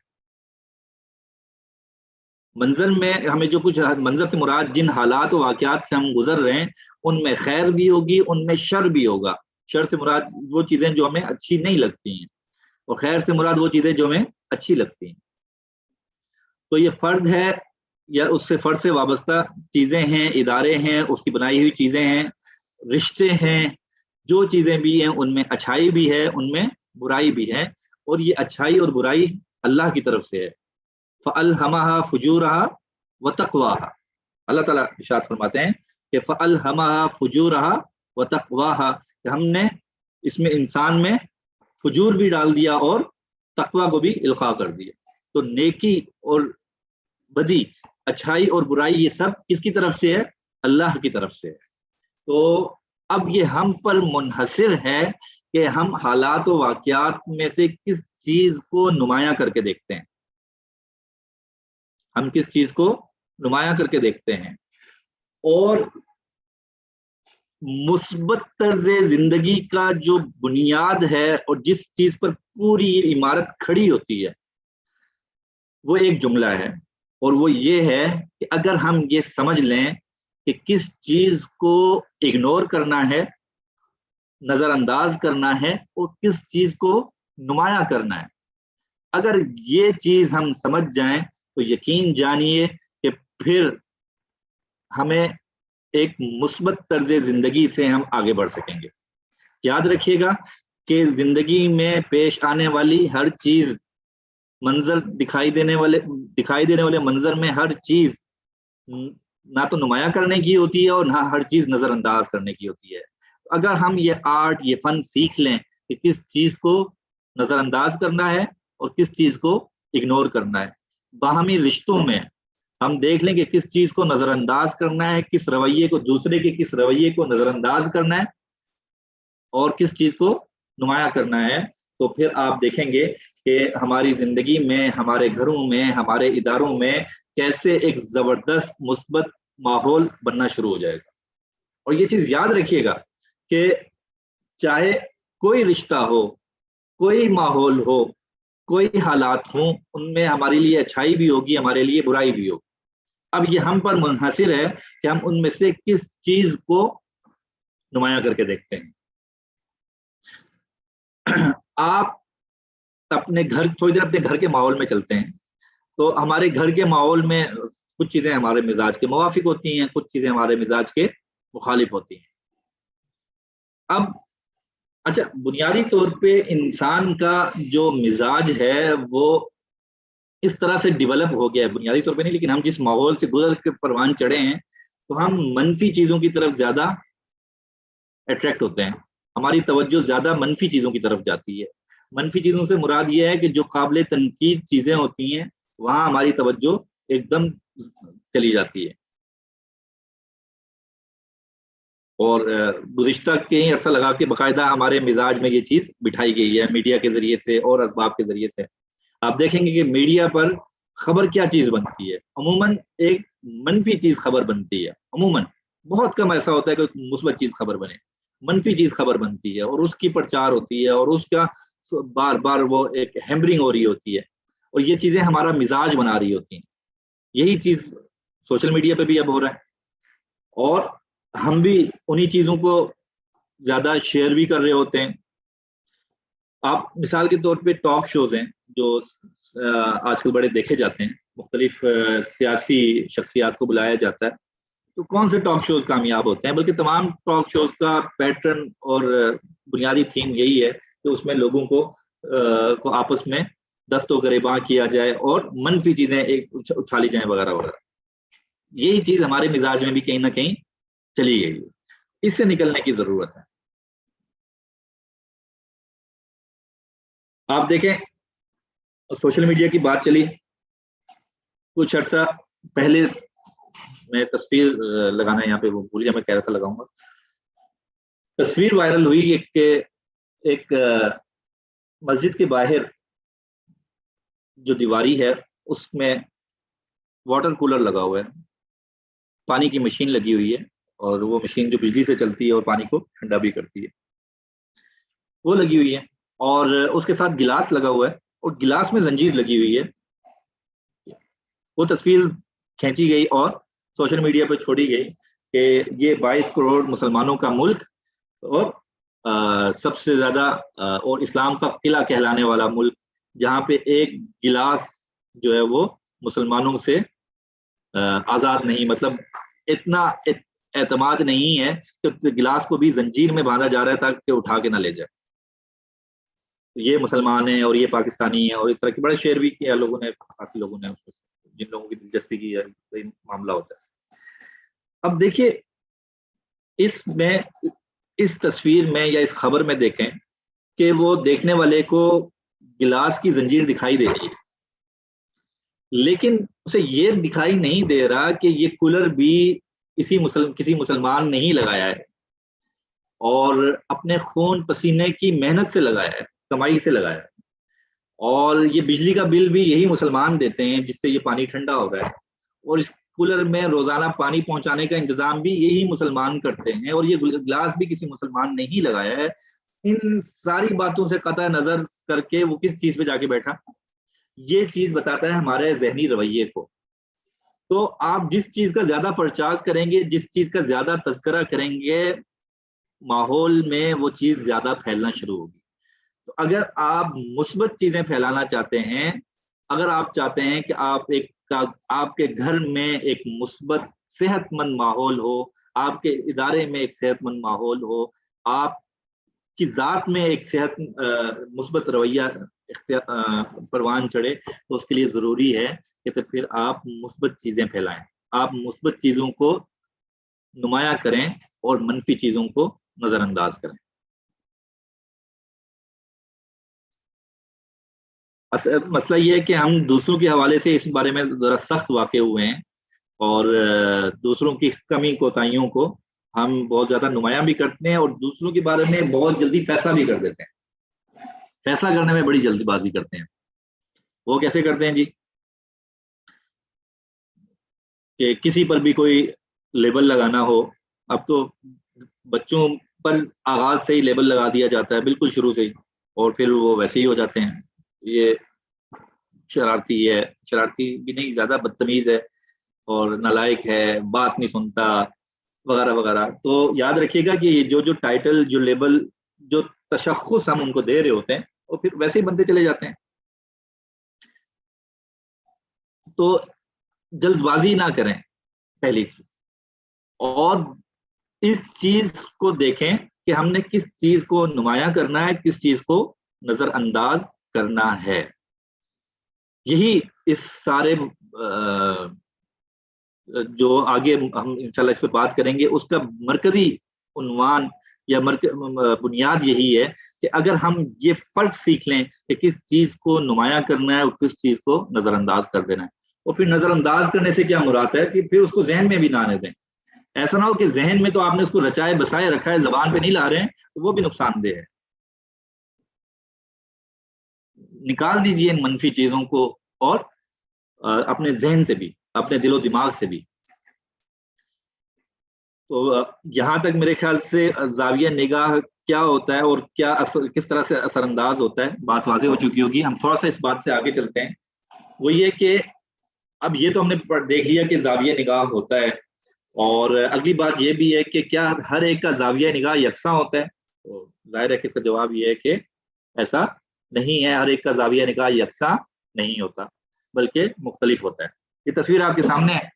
منظر میں ہمیں جو کچھ منظر سے مراد جن حالات و واقعات سے ہم گزر رہے ہیں ان میں خیر بھی ہوگی، ان میں شر بھی ہوگا. شر سے مراد وہ چیزیں جو ہمیں اچھی نہیں لگتی ہیں، اور خیر سے مراد وہ چیزیں جو ہمیں اچھی لگتی ہیں. تو یہ فرد ہے یا اس سے فرد سے وابستہ چیزیں ہیں، ادارے ہیں، اس کی بنائی ہوئی چیزیں ہیں، رشتے ہیں، جو چیزیں بھی ہیں ان میں اچھائی بھی ہے، ان میں برائی بھی ہے. اور یہ اچھائی اور برائی اللہ کی طرف سے ہے. فَأَلْهَمَهَا فُجُورَهَا وَتَقْوَاهَا. اللہ تعالیٰ ارشاد فرماتے ہیں کہ فَأَلْهَمَهَا فُجُورَهَا وَتَقْوَاهَا، کہ ہم نے اس میں انسان میں فجور بھی ڈال دیا اور تقوی کو بھی القاء کر دیا. تو نیکی اور بدی، اچھائی اور برائی، یہ سب کس کی طرف سے ہے؟ اللہ کی طرف سے ہے. تو اب یہ ہم پر منحصر ہے کہ ہم حالات و واقعات میں سے کس چیز کو نمایاں کر کے دیکھتے ہیں، ہم کس چیز کو نمایاں کر کے دیکھتے ہیں. اور مثبت طرز زندگی کا جو بنیاد ہے اور جس چیز پر پوری عمارت کھڑی ہوتی ہے وہ ایک جملہ ہے، اور وہ یہ ہے کہ اگر ہم یہ سمجھ لیں کہ کس چیز کو اگنور کرنا ہے، نظر انداز کرنا ہے، اور کس چیز کو نمایاں کرنا ہے، اگر یہ چیز ہم سمجھ جائیں تو یقین جانیے کہ پھر ہمیں ایک مثبت طرز زندگی سے ہم آگے بڑھ سکیں گے. یاد رکھیے گا کہ زندگی میں پیش آنے والی ہر چیز، منظر دکھائی دینے والے منظر میں ہر چیز نہ تو نمایاں کرنے کی ہوتی ہے اور نہ ہر چیز نظر انداز کرنے کی ہوتی ہے. اگر ہم یہ آرٹ، یہ فن سیکھ لیں کہ کس چیز کو نظر انداز کرنا ہے اور کس چیز کو اگنور کرنا ہے، باہمی رشتوں میں ہم دیکھ لیں کہ کس چیز کو نظر انداز کرنا ہے، کس رویے کو، دوسرے کے کس رویے کو نظر انداز کرنا ہے اور کس چیز کو نمایاں کرنا ہے، تو پھر آپ دیکھیں گے کہ ہماری زندگی میں، ہمارے گھروں میں، ہمارے اداروں میں کیسے ایک زبردست مثبت ماحول بننا شروع ہو جائے گا. اور یہ چیز یاد رکھیے گا کہ چاہے کوئی رشتہ ہو، کوئی ماحول ہو، کوئی حالات ہوں، ان میں ہمارے لیے اچھائی بھی ہوگی، ہمارے لیے برائی بھی ہوگی. اب یہ ہم پر منحصر ہے کہ ہم ان میں سے کس چیز کو نمایاں کر کے دیکھتے ہیں. آپ اپنے گھر، تھوڑی دیر اپنے گھر کے ماحول میں چلتے ہیں تو ہمارے گھر کے ماحول میں کچھ چیزیں ہمارے مزاج کے موافق ہوتی ہیں، کچھ چیزیں ہمارے مزاج کے مخالف ہوتی ہیں. اب اچھا، بنیادی طور پہ انسان کا جو مزاج ہے وہ اس طرح سے ڈیولپ ہو گیا ہے، بنیادی طور پہ نہیں، لیکن ہم جس ماحول سے گزر کے پروان چڑھے ہیں تو ہم منفی چیزوں کی طرف زیادہ اٹریکٹ ہوتے ہیں. ہماری توجہ زیادہ منفی چیزوں کی طرف جاتی ہے. منفی چیزوں سے مراد یہ ہے کہ جو قابل تنقید چیزیں ہوتی ہیں وہاں ہماری توجہ ایک دم چلی جاتی ہے. اور گزشتہ کئی عرصہ لگا کے باقاعدہ ہمارے مزاج میں یہ چیز بٹھائی گئی ہے میڈیا کے ذریعے سے اور اسباب کے ذریعے سے. آپ دیکھیں گے کہ میڈیا پر خبر کیا چیز بنتی ہے، عموماً ایک منفی چیز خبر بنتی ہے. عموماً بہت کم ایسا ہوتا ہے کہ مثبت چیز خبر بنے، منفی چیز خبر بنتی ہے اور اس کی پرچار ہوتی ہے اور اس کا بار بار وہ ایک ہیمرنگ ہو رہی ہوتی ہے اور یہ چیزیں ہمارا مزاج بنا رہی ہوتی ہیں. یہی چیز سوشل میڈیا پہ بھی اب ہو رہا ہے اور ہم بھی انہی چیزوں کو زیادہ شیئر بھی کر رہے ہوتے ہیں. آپ مثال کے طور پہ ٹاک شوز ہیں جو آج کل بڑے دیکھے جاتے ہیں، مختلف سیاسی شخصیات کو بلایا جاتا ہے. تو کون سے ٹاک شوز کامیاب ہوتے ہیں؟ بلکہ تمام ٹاک شوز کا پیٹرن اور بنیادی تھیم یہی ہے کہ اس میں لوگوں کو آپس میں دست و گریباں کیا جائے اور منفی چیزیں ایک اچھالی جائیں وغیرہ وغیرہ. یہی چیز ہمارے مزاج میں بھی کہیں نہ کہیں چلی گئی ہے. اس سے نکلنے کی ضرورت ہے. آپ دیکھیں سوشل میڈیا کی بات چلی، کچھ عرصہ پہلے میں تصویر لگانا یہاں پہ وہ بھول گیا، میں کہہ رہا تھا لگاؤں گا. تصویر وائرل ہوئی کہ ایک مسجد کے باہر جو دیواری ہے اس میں واٹر کولر لگا ہوا ہے، پانی کی مشین لگی ہوئی ہے اور وہ مشین جو بجلی سے چلتی ہے اور پانی کو ٹھنڈا بھی کرتی ہے وہ لگی ہوئی ہے، اور اس کے ساتھ گلاس لگا ہوا ہے اور گلاس میں زنجیر لگی ہوئی ہے. وہ تصویر کھینچی گئی اور سوشل میڈیا پہ چھوڑی گئی کہ یہ 22 کروڑ مسلمانوں کا ملک اور سب سے زیادہ اور اسلام کا قلعہ کہلانے والا ملک، جہاں پہ ایک گلاس جو ہے وہ مسلمانوں سے آزاد نہیں، مطلب اتنا اعتماد نہیں ہے کہ گلاس کو بھی زنجیر میں باندھا جا رہا ہے تاکہ اٹھا کے نہ لے جائے. یہ مسلمان ہیں اور یہ پاکستانی ہیں اور اس طرح کے بڑے شعر بھی کیا لوگوں نے، کافی لوگوں نے، جن لوگوں کی دلچسپی کی ہے معاملہ ہوتا ہے. اب دیکھیے اس تصویر میں یا اس خبر میں دیکھیں کہ وہ دیکھنے والے کو گلاس کی زنجیر دکھائی دے رہی ہے، لیکن اسے یہ دکھائی نہیں دے رہا کہ یہ کولر بھی کسی مسلمان نے ہی لگایا ہے اور اپنے خون پسینے کی محنت سے لگایا ہے، کمائی سے لگایا ہے. اور یہ بجلی کا بل بھی یہی مسلمان دیتے ہیں جس سے یہ پانی ٹھنڈا ہو گیا ہے، اور اس کولر میں روزانہ پانی پہنچانے کا انتظام بھی یہی مسلمان کرتے ہیں، اور یہ گلاس بھی کسی مسلمان نے ہی لگایا ہے. ان ساری باتوں سے قطع نظر کر کے وہ کس چیز پہ جا کے بیٹھا؟ یہ چیز بتاتا ہے ہمارے ذہنی رویے کو. تو آپ جس چیز کا زیادہ پرچاک کریں گے، جس چیز کا زیادہ تذکرہ کریں گے، ماحول میں وہ چیز زیادہ پھیلنا شروع ہوگی. تو اگر آپ مثبت چیزیں پھیلانا چاہتے ہیں، اگر آپ چاہتے ہیں کہ آپ کے گھر میں ایک مثبت صحت مند ماحول ہو، آپ کے ادارے میں ایک صحت مند ماحول ہو، آپ کی ذات میں ایک مثبت رویہ پروان چڑھے، تو اس کے لیے ضروری ہے کہ پھر آپ مثبت چیزیں پھیلائیں، آپ مثبت چیزوں کو نمایاں کریں اور منفی چیزوں کو نظر انداز کریں. مسئلہ یہ ہے کہ ہم دوسروں کے حوالے سے اس بارے میں ذرا سخت واقع ہوئے ہیں اور دوسروں کی کمی کوتاہیوں کو ہم بہت زیادہ نمایاں بھی کرتے ہیں اور دوسروں کے بارے میں بہت جلدی فیصلہ بھی کر دیتے ہیں. فیصلہ کرنے میں بڑی جلدی بازی کرتے ہیں. وہ کیسے کرتے ہیں جی؟ کہ کسی پر بھی کوئی لیبل لگانا ہو، اب تو بچوں پر آغاز سے ہی لیبل لگا دیا جاتا ہے بالکل شروع سے ہی، اور پھر وہ ویسے ہی ہو جاتے ہیں. یہ شرارتی ہے، شرارتی بھی نہیں، زیادہ بدتمیز ہے اور نالائق ہے، بات نہیں سنتا وغیرہ وغیرہ. تو یاد رکھیے گا کہ یہ جو ٹائٹل، جو لیبل، جو تشخص ہم ان کو دے رہے ہوتے ہیں، وہ پھر ویسے ہی بنتے چلے جاتے ہیں. تو جلد بازی نہ کریں پہلی چیز، اور اس چیز کو دیکھیں کہ ہم نے کس چیز کو نمایاں کرنا ہے، کس چیز کو نظر انداز کرنا ہے. یہی اس سارے جو آگے ہم انشاءاللہ اس پہ بات کریں گے، اس کا مرکزی عنوان یا بنیاد یہی ہے کہ اگر ہم یہ فرق سیکھ لیں کہ کس چیز کو نمایاں کرنا ہے اور کس چیز کو نظر انداز کر دینا ہے. اور پھر نظر انداز کرنے سے کیا مراد ہے کہ پھر اس کو ذہن میں بھی نہ آنے دیں. ایسا نہ ہو کہ ذہن میں تو آپ نے اس کو رچائے بسائے رکھا ہے، زبان پہ نہیں لا رہے ہیں، تو وہ بھی نقصان دہ ہے. نکال دیجئے ان منفی چیزوں کو، اور اپنے ذہن سے بھی، اپنے دل و دماغ سے بھی. تو یہاں تک میرے خیال سے زاویہ نگاہ کیا ہوتا ہے اور کیا کس طرح سے اثر انداز ہوتا ہے بات واضح ہو چکی ہوگی. ہم تھوڑا سا اس بات سے آگے چلتے ہیں. وہ یہ کہ اب یہ تو ہم نے دیکھ لیا کہ زاویہ نگاہ ہوتا ہے، اور اگلی بات یہ بھی ہے کہ کیا ہر ایک کا زاویہ نگاہ یکساں ہوتا ہے؟ تو ظاہر ہے کہ اس کا جواب یہ ہے کہ ایسا نہیں ہے. ہر ایک کا زاویہ نگاہ یکساں نہیں ہوتا، بلکہ مختلف ہوتا ہے. یہ تصویر آپ کے سامنے ہے.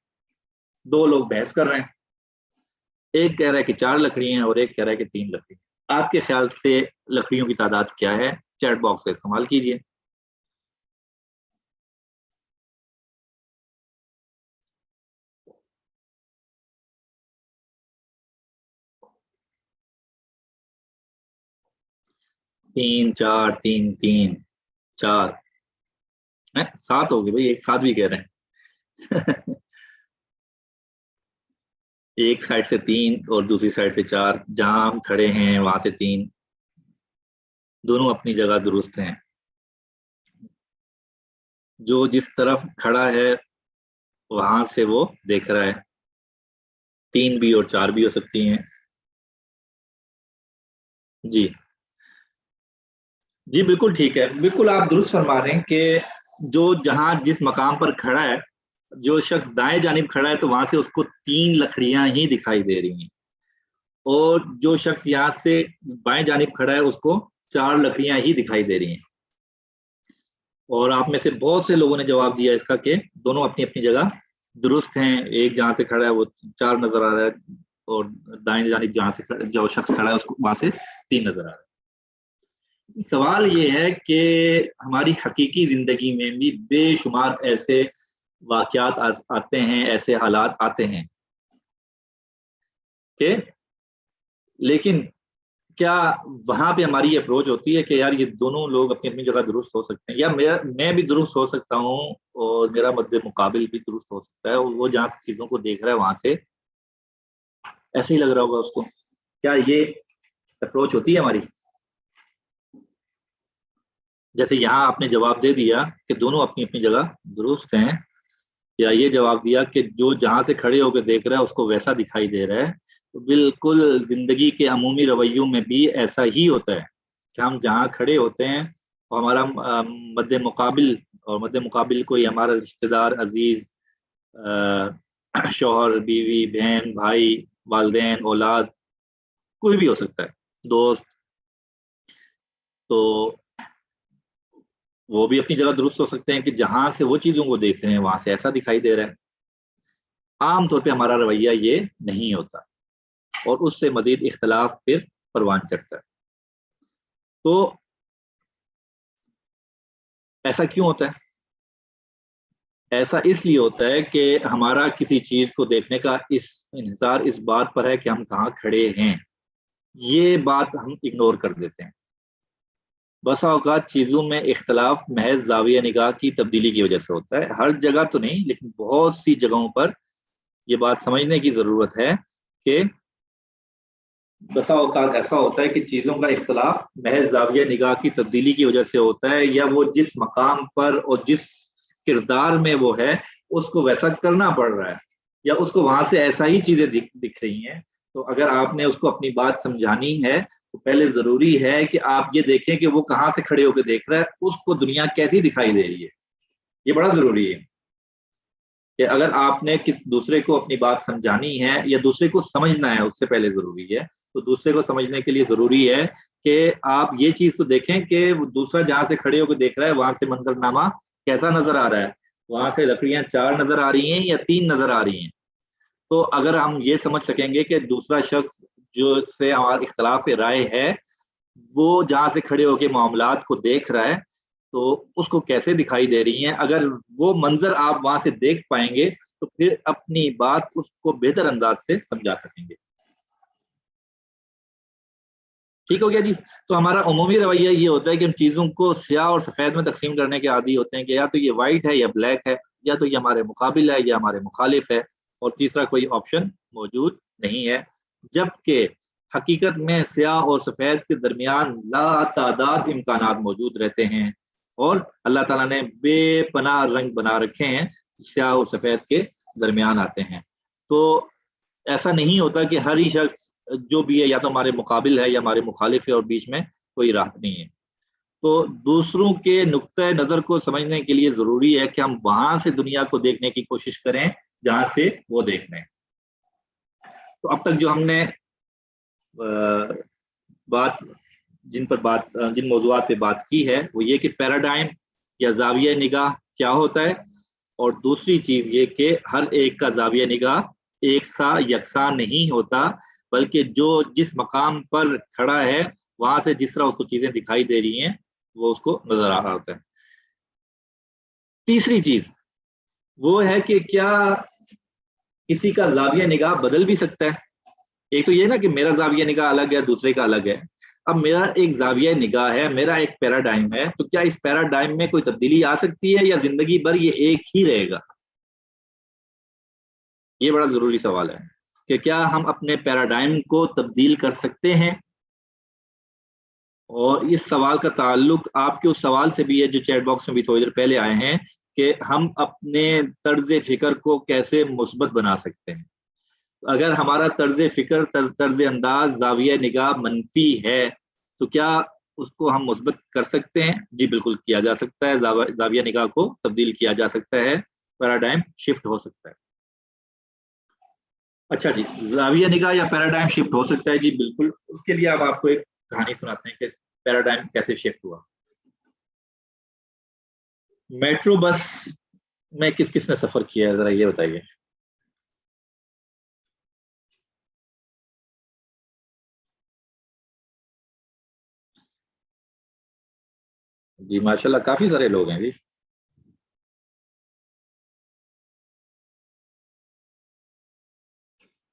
دو لوگ بحث کر رہے ہیں، ایک کہہ رہا ہے کہ 4 لکڑی ہیں اور ایک کہہ رہا ہے کہ 3 لکڑی. آپ کے خیال سے لکڑیوں کی تعداد کیا ہے؟ چیٹ باکس کا استعمال کیجئے. تین، 4، 3، 3، 4، 7 ہو گئے بھائی. ایک 7 بھی کہہ رہے ہیں. ایک سائڈ سے 3 اور دوسری سائڈ سے 4. جہاں ہم کھڑے ہیں وہاں سے 3. دونوں اپنی جگہ درست ہیں. جو جس طرف کھڑا ہے وہاں سے وہ دیکھ رہا ہے. 3 بھی اور 4 بھی ہو سکتی ہیں. جی جی بالکل ٹھیک ہے. بالکل آپ درست فرما رہے ہیں کہ جو جہاں جس مقام پر کھڑا ہے، جو شخص دائیں جانب کھڑا ہے تو وہاں سے اس کو 3 لکڑیاں ہی دکھائی دے رہی ہیں، اور جو شخص یہاں سے بائیں جانب کھڑا ہے اس کو 4 لکڑیاں ہی دکھائی دے رہی ہیں. اور آپ میں سے بہت سے لوگوں نے جواب دیا اس کا کہ دونوں اپنی اپنی جگہ درست ہیں. ایک جہاں سے کھڑا ہے وہ 4 نظر آ رہا ہے، اور دائیں جانب جہاں سے جو شخص کھڑا ہے اس کو وہاں سے 3 نظر آ رہا ہے. سوال یہ ہے کہ ہماری حقیقی زندگی میں بھی بے شمار ایسے واقعات آتے ہیں، ایسے حالات آتے ہیں کہ لیکن کیا وہاں پہ ہماری اپروچ ہوتی ہے کہ یار یہ دونوں لوگ اپنی اپنی جگہ درست ہو سکتے ہیں، یا میں بھی درست ہو سکتا ہوں اور میرا مد مقابل بھی درست ہو سکتا ہے، اور وہ جہاں سے چیزوں کو دیکھ رہا ہے وہاں سے ایسے ہی لگ رہا ہوگا اس کو. کیا یہ اپروچ ہوتی ہے ہماری؟ جیسے یہاں آپ نے جواب دے دیا کہ دونوں اپنی اپنی جگہ درست ہیں، یا یہ جواب دیا کہ جو جہاں سے کھڑے ہو کے دیکھ رہا ہے اس کو ویسا دکھائی دے رہا ہے. تو بالکل زندگی کے عمومی رویوں میں بھی ایسا ہی ہوتا ہے کہ ہم جہاں کھڑے ہوتے ہیں اور ہمارا مد مقابل کوئی ہمارا رشتہ دار، عزیز، شوہر، بیوی، بہن، بھائی، والدین، اولاد، کوئی بھی ہو سکتا ہے، دوست، تو وہ بھی اپنی جگہ درست ہو سکتے ہیں کہ جہاں سے وہ چیزوں کو دیکھ رہے ہیں وہاں سے ایسا دکھائی دے رہا ہے. عام طور پہ ہمارا رویہ یہ نہیں ہوتا، اور اس سے مزید اختلاف پھر پروان چڑھتا ہے. تو ایسا کیوں ہوتا ہے؟ ایسا اس لیے ہوتا ہے کہ ہمارا کسی چیز کو دیکھنے کا انحصار اس بات پر ہے کہ ہم کہاں کھڑے ہیں. یہ بات ہم اگنور کر دیتے ہیں. بسا اوقات چیزوں میں اختلاف محض زاویہ نگاہ کی تبدیلی کی وجہ سے ہوتا ہے. ہر جگہ تو نہیں، لیکن بہت سی جگہوں پر یہ بات سمجھنے کی ضرورت ہے کہ بسا اوقات ایسا ہوتا ہے کہ چیزوں کا اختلاف محض زاویہ نگاہ کی تبدیلی کی وجہ سے ہوتا ہے، یا وہ جس مقام پر اور جس کردار میں وہ ہے اس کو ویسا کرنا پڑ رہا ہے، یا اس کو وہاں سے ایسا ہی چیزیں دکھ رہی ہیں. تو اگر آپ نے اس کو اپنی بات سمجھانی ہے تو پہلے ضروری ہے کہ آپ یہ دیکھیں کہ وہ کہاں سے کھڑے ہو کے دیکھ رہا ہے، اس کو دنیا کیسی دکھائی دے رہی ہے. یہ بڑا ضروری ہے کہ اگر آپ نے کس دوسرے کو اپنی بات سمجھانی ہے یا دوسرے کو سمجھنا ہے، اس سے پہلے ضروری ہے. تو دوسرے کو سمجھنے کے لیے ضروری ہے کہ آپ یہ چیز تو دیکھیں کہ وہ دوسرا جہاں سے کھڑے ہو کے دیکھ رہا ہے وہاں سے منظرنامہ کیسا نظر آ رہا ہے، وہاں سے لکڑیاں 4 نظر آ رہی ہیں یا 3 نظر آ رہی ہیں. تو اگر ہم یہ سمجھ سکیں گے کہ دوسرا شخص جو سے ہمارا اختلاف رائے ہے وہ جہاں سے کھڑے ہو کے معاملات کو دیکھ رہا ہے تو اس کو کیسے دکھائی دے رہی ہیں، اگر وہ منظر آپ وہاں سے دیکھ پائیں گے تو پھر اپنی بات اس کو بہتر انداز سے سمجھا سکیں گے. ٹھیک ہو گیا جی. تو ہمارا عمومی رویہ یہ ہوتا ہے کہ ہم چیزوں کو سیاہ اور سفید میں تقسیم کرنے کے عادی ہوتے ہیں کہ یا تو یہ وائٹ ہے یا بلیک ہے، یا تو یہ ہمارے مقابل ہے یا ہمارے مخالف ہے، اور تیسرا کوئی آپشن موجود نہیں ہے. جبکہ حقیقت میں سیاہ اور سفید کے درمیان لا تعداد امکانات موجود رہتے ہیں، اور اللہ تعالیٰ نے بے پناہ رنگ بنا رکھے ہیں سیاہ اور سفید کے درمیان آتے ہیں. تو ایسا نہیں ہوتا کہ ہر ہی شخص جو بھی ہے یا تو ہمارے مقابل ہے یا ہمارے مخالف ہے اور بیچ میں کوئی راہ نہیں ہے. تو دوسروں کے نقطۂ نظر کو سمجھنے کے لیے ضروری ہے کہ ہم وہاں سے دنیا کو دیکھنے کی کوشش کریں جہاں سے وہ دیکھ رہے ہیں. تو اب تک جو ہم نے جن موضوعات پہ بات کی ہے وہ یہ کہ پیراڈائم یا زاویہ نگاہ کیا ہوتا ہے، اور دوسری چیز یہ کہ ہر ایک کا زاویہ نگاہ ایک سا یکساں نہیں ہوتا، بلکہ جو جس مقام پر کھڑا ہے وہاں سے جس طرح اس کو چیزیں دکھائی دے رہی ہیں وہ اس کو نظر آ رہا ہوتا ہے. تیسری چیز وہ ہے کہ کیا کسی کا زاویہ نگاہ بدل بھی سکتا ہے. ایک تو یہ نا کہ میرا زاویہ نگاہ الگ ہے، دوسرے کا الگ ہے. اب میرا ایک زاویہ نگاہ ہے، میرا ایک پیراڈائم ہے، تو کیا اس پیراڈائم میں کوئی تبدیلی آ سکتی ہے یا زندگی بھر یہ ایک ہی رہے گا؟ یہ بڑا ضروری سوال ہے کہ کیا ہم اپنے پیراڈائم کو تبدیل کر سکتے ہیں. اور اس سوال کا تعلق آپ کے اس سوال سے بھی ہے جو چیٹ باکس میں بھی تھوڑی دیر پہلے آئے ہیں کہ ہم اپنے طرز فکر کو کیسے مثبت بنا سکتے ہیں. اگر ہمارا طرز فکر طرز انداز زاویہ نگاہ منفی ہے تو کیا اس کو ہم مثبت کر سکتے ہیں؟ جی بالکل کیا جا سکتا ہے. زاویہ نگاہ کو تبدیل کیا جا سکتا ہے، پیراڈائم شفٹ ہو سکتا ہے. اچھا جی، زاویہ نگاہ یا پیراڈائم شفٹ ہو سکتا ہے، جی بالکل. اس کے لیے آپ کو ایک کہانی سناتے ہیں کہ پیراڈائم کیسے شفٹ ہوا. میٹرو بس میں کس کس نے سفر کیا ہے ذرا یہ بتائیے. جی ماشاءاللہ کافی سارے لوگ ہیں جی.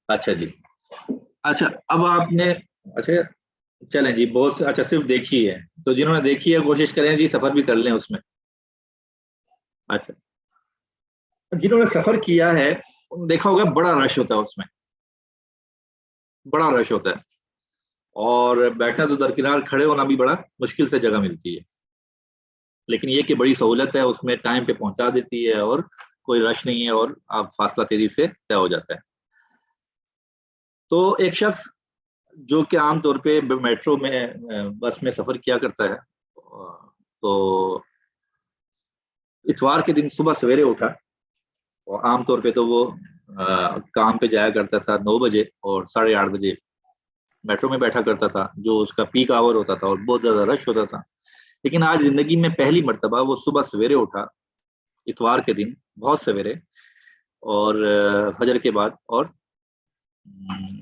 اچھا جی. اچھا اب آپ نے اچھا چلیں جی بہت اچھا صرف دیکھی ہے تو جنہوں نے دیکھی ہے کوشش کریں جی سفر بھی کر لیں اس میں. اچھا جنہوں نے سفر کیا ہے دیکھا ہوگا بڑا رش ہوتا ہے اس میں، بڑا رش ہوتا ہے، اور بیٹھنا تو درکنار، کھڑے ہونا بھی بڑا مشکل سے جگہ ملتی ہے. لیکن یہ کہ بڑی سہولت ہے، اس میں ٹائم پہ پہنچا دیتی ہے اور کوئی رش نہیں ہے اور آپ فاصلہ تیزی سے طے ہو جاتا ہے. تو ایک شخص جو کہ عام طور پہ میٹرو میں بس میں سفر کیا کرتا ہے تو اتوار کے دن صبح سویرے اٹھا، اور عام طور پہ تو وہ کام پہ جایا کرتا تھا 9 بجے اور 8:30 بجے میٹرو میں بیٹھا کرتا تھا جو اس کا پیک آور ہوتا تھا اور بہت زیادہ رش ہوتا تھا. لیکن آج زندگی میں پہلی مرتبہ وہ صبح سویرے اٹھا اتوار کے دن بہت سویرے اور فجر کے بعد اور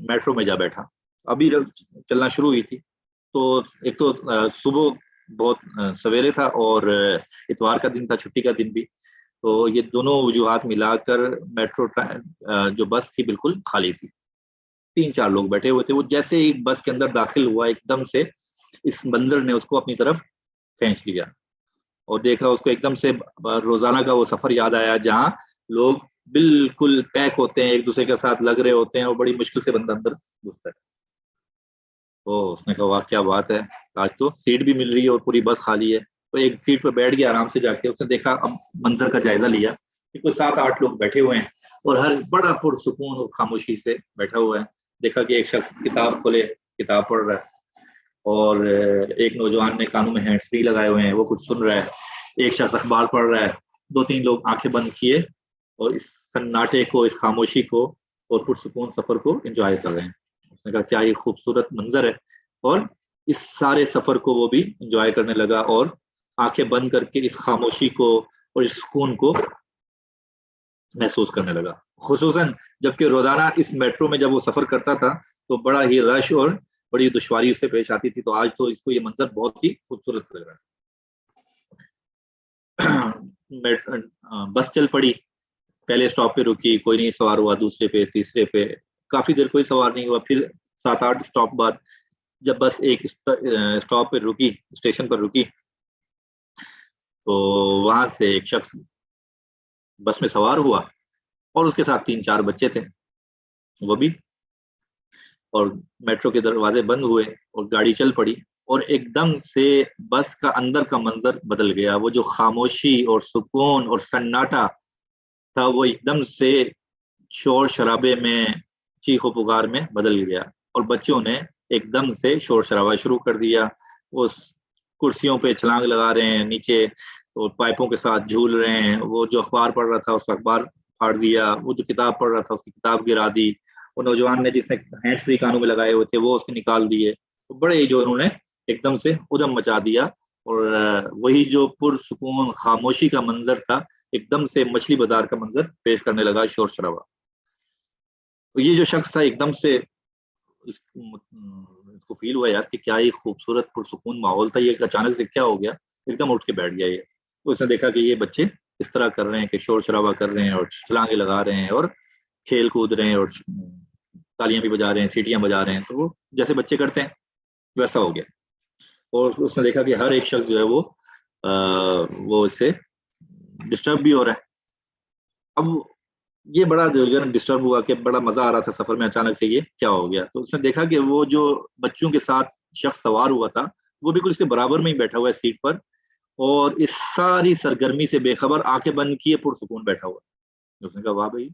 میٹرو میں جا بیٹھا. ابھی چلنا شروع ہوئی تھی تو ایک تو صبح بہت سویرے تھا اور اتوار کا دن تھا، چھٹی کا دن بھی، تو یہ دونوں وجوہات ملا کر میٹرو جو بس تھی بالکل خالی تھی. 3-4 لوگ بیٹھے ہوئے تھے. وہ جیسے ہی بس کے اندر داخل ہوا ایک دم سے اس منظر نے اس کو اپنی طرف کھینچ لیا اور دیکھا اس کو ایک دم سے روزانہ کا وہ سفر یاد آیا جہاں لوگ بالکل پیک ہوتے ہیں، ایک دوسرے کے ساتھ لگ رہے ہوتے ہیں اور بڑی مشکل سے بندہ اندر گھستا ہے. اس نے کہا واہ کیا بات ہے، آج تو سیٹ بھی مل رہی ہے اور پوری بس خالی ہے. تو ایک سیٹ پہ بیٹھ گیا آرام سے جا کے. اس نے دیکھا، اب منظر کا جائزہ لیا کہ کوئی 7-8 لوگ بیٹھے ہوئے ہیں اور ہر بڑا پرسکون اور خاموشی سے بیٹھا ہوا ہے. دیکھا کہ ایک شخص کتاب کھولے کتاب پڑھ رہا ہے، اور ایک نوجوان نے کانوں میں ہینڈ فری لگائے ہوئے ہیں، وہ کچھ سن رہا ہے. ایک شخص اخبار پڑھ رہا ہے. 2-3 لوگ آنکھیں بند کیے اور اس سناٹے کو، اس خاموشی کو اور پرسکون سفر کو انجوائے کر رہے ہیں. اس نے کہا کیا یہ خوبصورت منظر ہے، اور اس سارے سفر کو وہ بھی انجوائے کرنے لگا اور آنکھیں بند کر کے اس خاموشی کو اور اس سکون کو محسوس کرنے لگا. خصوصاً جبکہ روزانہ اس میٹرو میں جب وہ سفر کرتا تھا تو بڑا ہی رش اور بڑی دشواری اسے پیش آتی تھی، تو آج تو اس کو یہ منظر بہت ہی خوبصورت لگ رہا تھا. بس چل پڑی، پہلے اسٹاپ پہ رکی، کوئی نہیں سوار ہوا. دوسرے پہ، تیسرے پہ، کافی دیر کوئی سوار نہیں ہوا. پھر 7-8 اسٹاپ بعد جب بس ایک اسٹاپ پہ رکی، اسٹیشن پر رکی، تو وہاں سے ایک شخص بس میں سوار ہوا اور اس کے ساتھ 3-4 بچے تھے وہ بھی. اور میٹرو کے دروازے بند ہوئے اور گاڑی چل پڑی، اور ایک دم سے بس کا اندر کا منظر بدل گیا. وہ جو خاموشی اور سکون اور سناٹا تھا وہ ایک دم سے شور شرابے میں، چیخ و پکار میں بدل گیا. اور بچوں نے ایک دم سے شور شرابہ شروع کر دیا. اس کرسیوں پہ چھلانگ لگا رہے ہیں نیچے، اور پائپوں کے ساتھ جھول رہے ہیں. وہ جو اخبار پڑھ رہا تھا اس کا اخبار پھاڑ دیا، وہ جو کتاب پڑھ رہا تھا اس کی کتاب گرا دی. وہ نوجوان نے جس نے ہینڈ فری کانوں میں لگائے ہوئے تھے وہ اس کے نکال دیے. تو بڑے ہی جو انہوں نے ایک دم سے ادم مچا دیا. اور وہی جو پرسکون خاموشی کا منظر تھا ایک دم سے مچھلی بازار کا منظر پیش کرنے لگا، شور شرابہ. تو یہ جو شخص تھا ایک دم سے اس کو فیل ہوا یار کہ کیا یہ خوبصورت پرسکون ماحول تھا، یہ اچانک سے کیا ہو گیا، ایک دم اٹھ کے بیٹھ گیا. یہ تو اس نے دیکھا کہ یہ بچے اس طرح کر رہے ہیں کہ شور شرابہ کر رہے ہیں اور چھلانگیں لگا رہے ہیں اور کھیل کود رہے ہیں اور تالیاں بھی بجا رہے ہیں، سیٹیاں بجا رہے ہیں. تو وہ جیسے بچے کرتے ہیں ویسا ہو گیا. اور اس نے دیکھا کہ ہر ایک شخص جو ہے وہ اس سے ڈسٹرب بھی ہو رہا ہے. اب یہ بڑا جو ہے ڈسٹرب ہوا کہ بڑا مزہ آ رہا تھا سفر میں، اچانک سے یہ کیا ہو گیا. تو اس نے دیکھا کہ وہ جو بچوں کے ساتھ شخص سوار ہوا تھا وہ بالکل اس کے برابر میں ہی بیٹھا ہوا ہے سیٹ پر، اور اس ساری سرگرمی سے بے خبر آنکھیں بند کیے پرسکون بیٹھا ہوا. اس نے کہا واہ بھائی،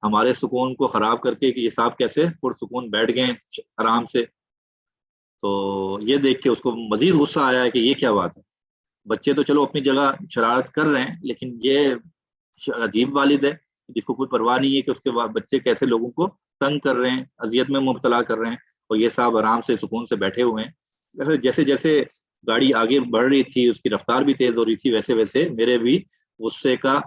ہمارے سکون کو خراب کر کے کہ یہ صاحب کیسے پرسکون بیٹھ گئے آرام سے. تو یہ دیکھ کے اس کو مزید غصہ آیا ہے کہ یہ کیا بات ہے. بچے تو چلو اپنی جگہ شرارت کر رہے ہیں، لیکن یہ عجیب والد ہے جس کو کوئی پرواہ نہیں ہے کہ اس کے بچے کیسے لوگوں کو تنگ کر رہے ہیں، اذیت میں مبتلا کر رہے ہیں، اور یہ صاحب آرام سے سکون سے بیٹھے ہوئے ہیں. جیسے جیسے گاڑی آگے بڑھ رہی تھی اس کی رفتار بھی تیز ہو رہی تھی، ویسے ویسے میرے بھی غصے کا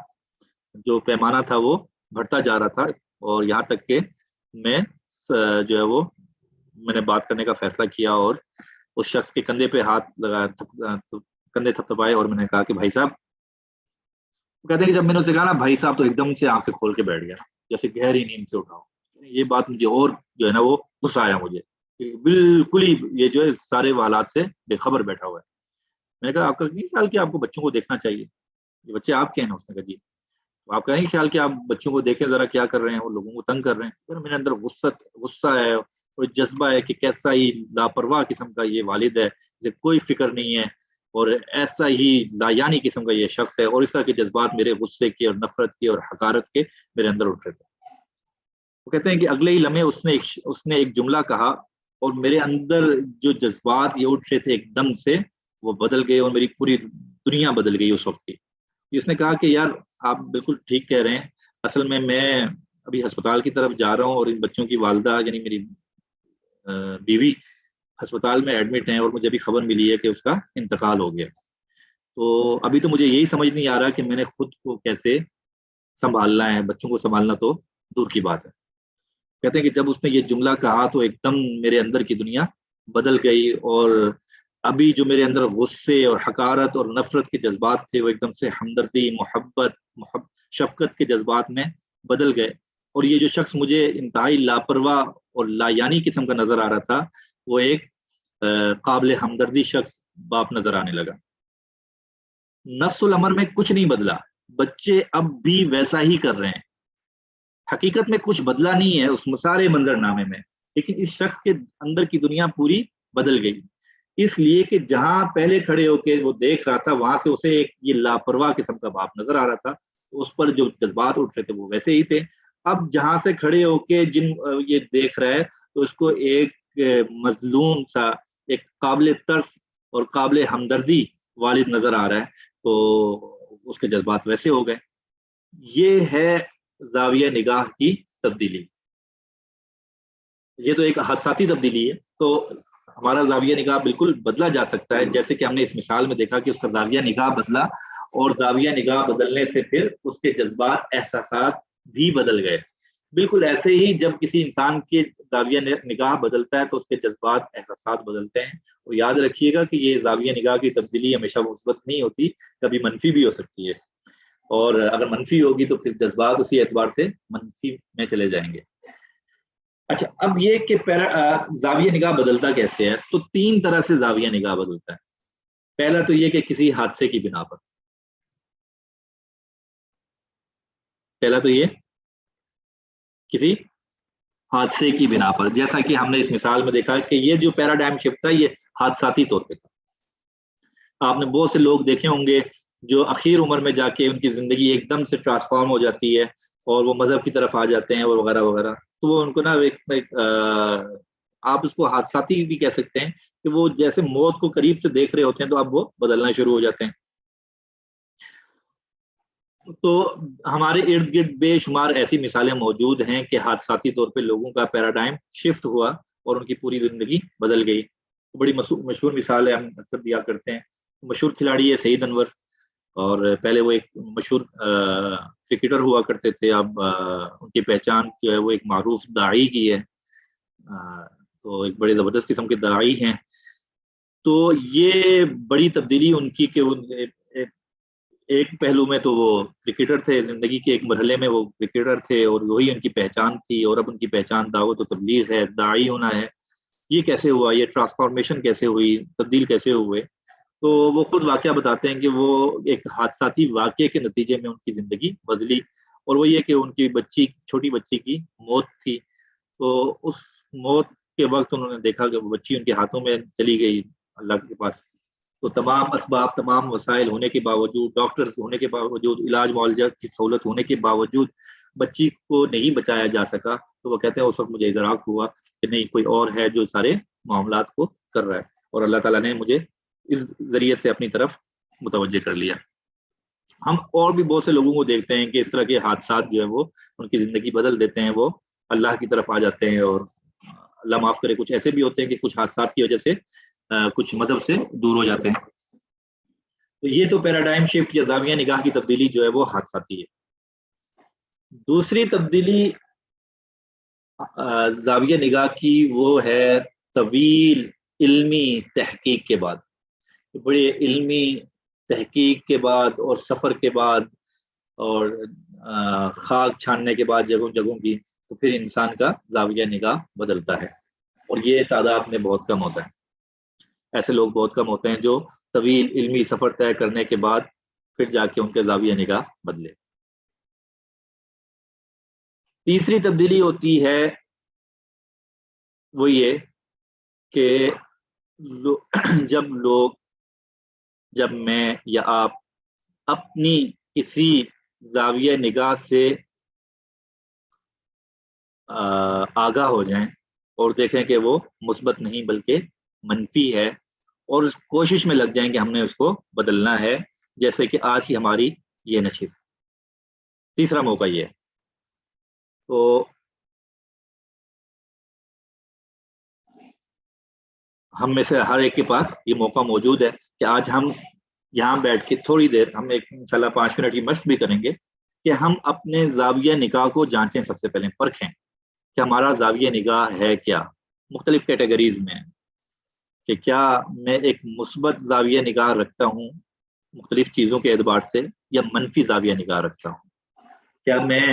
جو پیمانہ تھا وہ بڑھتا جا رہا تھا. اور یہاں تک کہ میں جو ہے وہ میں نے بات کرنے کا فیصلہ کیا اور اس شخص کے کندھے پہ ہاتھ لگایا، کندھے تھپتھپائے، اور میں نے کہا کہ بھائی صاحب. کہتے ہیں کہ جب میں نے اسے کہا نا بھائی صاحب، تو ایک دم سے آنکھیں کھول کے بیٹھ گیا جیسے گہری نیند سے اٹھا ہو. یہ بات مجھے اور جو ہے نا وہ غصہ آیا مجھے کہ بالکل ہی یہ جو ہے سارے حالات سے بے خبر بیٹھا ہوا ہے. میں نے کہا آپ کا نہیں خیال کہ آپ کو بچوں کو دیکھنا چاہیے، یہ بچے آپ کے ہیں نا. اس نے کہا جی. آپ کا نہیں خیال کہ آپ بچوں کو دیکھیں ذرا کیا کر رہے ہیں، وہ لوگوں کو تنگ کر رہے ہیں. میرے اندر غصہ ہے اور جذبہ ہے کہ کیسا ہی لاپرواہ قسم کا یہ والد ہے، جسے کوئی فکر نہیں ہے، اور ایسا ہی لایانی قسم کا یہ شخص ہے. اور اس طرح کے جذبات میرے غصے کے اور نفرت کے اور حقارت کے میرے اندر اٹھ رہے تھے. وہ کہتے ہیں کہ اگلے ہی لمحے اس نے ایک جملہ کہا، اور میرے اندر جو جذبات یہ اٹھ رہے تھے ایک دم سے وہ بدل گئے، اور میری پوری دنیا بدل گئی اس وقت کی. اس نے کہا کہ یار آپ بالکل ٹھیک کہہ رہے ہیں، اصل میں ابھی ہسپتال کی طرف جا رہا ہوں، اور ان بچوں کی والدہ یعنی میری بیوی ہسپتال میں ایڈمٹ ہیں، اور مجھے ابھی خبر ملی ہے کہ اس کا انتقال ہو گیا. تو ابھی تو مجھے یہی سمجھ نہیں آ رہا کہ میں نے خود کو کیسے سنبھالنا ہے، بچوں کو سنبھالنا تو دور کی بات ہے. کہتے ہیں کہ جب اس نے یہ جملہ کہا تو ایک دم میرے اندر کی دنیا بدل گئی، اور ابھی جو میرے اندر غصے اور حقارت اور نفرت کے جذبات تھے وہ ایک دم سے ہمدردی، محبت، شفقت کے جذبات میں بدل گئے. اور یہ جو شخص مجھے انتہائی لاپرواہ اور لایانی قسم کا نظر آ رہا تھا وہ ایک قابل ہمدردی شخص باپ نظر آنے لگا. نفس الامر میں کچھ نہیں بدلا، بچے اب بھی ویسا ہی کر رہے ہیں. حقیقت میں کچھ بدلا نہیں ہے اس سارے منظر نامے میں. لیکن اس شخص کے اندر کی دنیا پوری بدل گئی، اس لیے کہ جہاں پہلے کھڑے ہو کے وہ دیکھ رہا تھا وہاں سے اسے ایک یہ لاپرواہ قسم کا باپ نظر آ رہا تھا، اس پر جو جذبات اٹھ رہے تھے وہ ویسے ہی تھے۔ اب جہاں سے کھڑے ہو کے یہ دیکھ رہا ہے تو اس کو ایک مظلوم سا، ایک قابل ترس اور قابل ہمدردی والد نظر آ رہا ہے، تو اس کے جذبات ویسے ہو گئے۔ یہ ہے زاویہ نگاہ کی تبدیلی، یہ تو ایک حادثاتی تبدیلی ہے، تو ہمارا زاویہ نگاہ بالکل بدلا جا سکتا ہے، جیسے کہ ہم نے اس مثال میں دیکھا کہ اس کا زاویہ نگاہ بدلا، اور زاویہ نگاہ بدلنے سے پھر اس کے جذبات احساسات بھی بدل گئے۔ بالکل ایسے ہی جب کسی انسان کے زاویہ نگاہ بدلتا ہے تو اس کے جذبات احساسات بدلتے ہیں، اور یاد رکھیے گا کہ یہ زاویہ نگاہ کی تبدیلی ہمیشہ مثبت نہیں ہوتی، کبھی منفی بھی ہو سکتی ہے، اور اگر منفی ہوگی تو پھر جذبات اسی اعتبار سے منفی میں چلے جائیں گے۔ اچھا، اب یہ کہ زاویہ نگاہ بدلتا کیسے ہے، تو 3 طرح سے زاویہ نگاہ بدلتا ہے۔ پہلا تو یہ کہ کسی حادثے کی بنا پر، پہلا تو یہ کسی حادثے کی بنا پر، جیسا کہ ہم نے اس مثال میں دیکھا کہ یہ جو پیراڈائم شفٹ تھا یہ حادثاتی طور پہ تھا۔ آپ نے بہت سے لوگ دیکھے ہوں گے جو اخیر عمر میں جا کے ان کی زندگی ایک دم سے ٹرانسفارم ہو جاتی ہے اور وہ مذہب کی طرف آ جاتے ہیں اور وغیرہ وغیرہ، تو وہ ان کو نا آپ اس کو حادثاتی بھی کہہ سکتے ہیں کہ وہ جیسے موت کو قریب سے دیکھ رہے ہوتے ہیں تو اب وہ بدلنا شروع ہو جاتے ہیں۔ تو ہمارے ارد گرد بے شمار ایسی مثالیں موجود ہیں کہ حادثاتی طور پہ لوگوں کا پیراڈائم شفٹ ہوا اور ان کی پوری زندگی بدل گئی۔ بڑی مشہور مثال ہے، ہم اکثر دیا کرتے ہیں، مشہور کھلاڑی ہے سعید انور، اور پہلے وہ ایک مشہور کرکٹر ہوا کرتے تھے، اب ان کی پہچان جو ہے وہ ایک معروف داعی کی ہے، تو ایک بڑے زبردست قسم کے داعی ہیں۔ تو یہ بڑی تبدیلی ان کی کہ ایک پہلو میں تو وہ کرکٹر تھے، زندگی کے ایک مرحلے میں وہ کرکٹر تھے اور وہی ان کی پہچان تھی، اور اب ان کی پہچان دعوت و تبلیغ ہے، داعی ہونا ہے۔ یہ کیسے ہوا، یہ ٹرانسفارمیشن کیسے ہوئی، تبدیل کیسے ہوئے؟ تو وہ خود واقعہ بتاتے ہیں کہ وہ ایک حادثاتی واقعے کے نتیجے میں ان کی زندگی بدلی، اور وہ یہ کہ ان کی چھوٹی بچی کی موت تھی، تو اس موت کے وقت انہوں نے دیکھا کہ وہ بچی ان کے ہاتھوں میں چلی گئی اللہ کے پاس، تو تمام اسباب، تمام وسائل ہونے کے باوجود، ڈاکٹرز ہونے کے باوجود، علاج معالجہ کی سہولت ہونے کے باوجود بچی کو نہیں بچایا جا سکا، تو وہ کہتے ہیں اس وقت مجھے ادراک ہوا کہ نہیں، کوئی اور ہے جو سارے معاملات کو کر رہا ہے، اور اللہ تعالیٰ نے مجھے اس ذریعے سے اپنی طرف متوجہ کر لیا۔ ہم اور بھی بہت سے لوگوں کو دیکھتے ہیں کہ اس طرح کے حادثات جو ہیں وہ ان کی زندگی بدل دیتے ہیں، وہ اللہ کی طرف آ جاتے ہیں، اور اللہ معاف کرے کچھ ایسے بھی ہوتے ہیں کہ کچھ حادثات کی وجہ سے کچھ مذہب سے دور ہو جاتے ہیں۔ تو یہ تو پیراڈائم شفٹ یا زاویہ نگاہ کی تبدیلی جو ہے وہ حادثاتی ہے۔ دوسری تبدیلی زاویہ نگاہ کی وہ ہے طویل علمی تحقیق کے بعد، بڑے علمی تحقیق کے بعد اور سفر کے بعد اور خاک چھاننے کے بعد جگہوں کی، تو پھر انسان کا زاویہ نگاہ بدلتا ہے، اور یہ تعداد میں بہت کم ہوتا ہے۔ ایسے لوگ بہت کم ہوتے ہیں جو طویل علمی سفر طے کرنے کے بعد پھر جا کے ان کے زاویہ نگاہ بدلے۔ تیسری تبدیلی ہوتی ہے وہ یہ کہ جب میں یا آپ اپنی کسی زاویہ نگاہ سے آگاہ ہو جائیں اور دیکھیں کہ وہ مثبت نہیں بلکہ منفی ہے، اور اس کوشش میں لگ جائیں کہ ہم نے اس کو بدلنا ہے، جیسے کہ آج کی ہماری یہ نشست۔ تیسرا موقع یہ ہے، تو ہم میں سے ہر ایک کے پاس یہ موقع موجود ہے کہ آج ہم یہاں بیٹھ کے تھوڑی دیر، ہم ایک انشاءاللہ 5 منٹ کی مشق بھی کریں گے کہ ہم اپنے زاویہ نگاہ کو جانچیں، سب سے پہلے پرکھیں کہ ہمارا زاویہ نگاہ ہے کیا، مختلف کیٹیگریز میں، کہ کیا میں ایک مثبت زاویہ نگاہ رکھتا ہوں مختلف چیزوں کے اعتبار سے، یا منفی زاویہ نگاہ رکھتا ہوں، کیا میں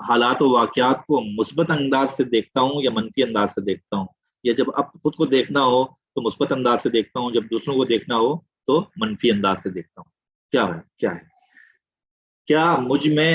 حالات و واقعات کو مثبت انداز سے دیکھتا ہوں یا منفی انداز سے دیکھتا ہوں، یا جب اب خود کو دیکھنا ہو تو مثبت انداز سے دیکھتا ہوں، جب دوسروں کو دیکھنا ہو تو منفی انداز سے دیکھتا ہوں۔ کیا مجھ میں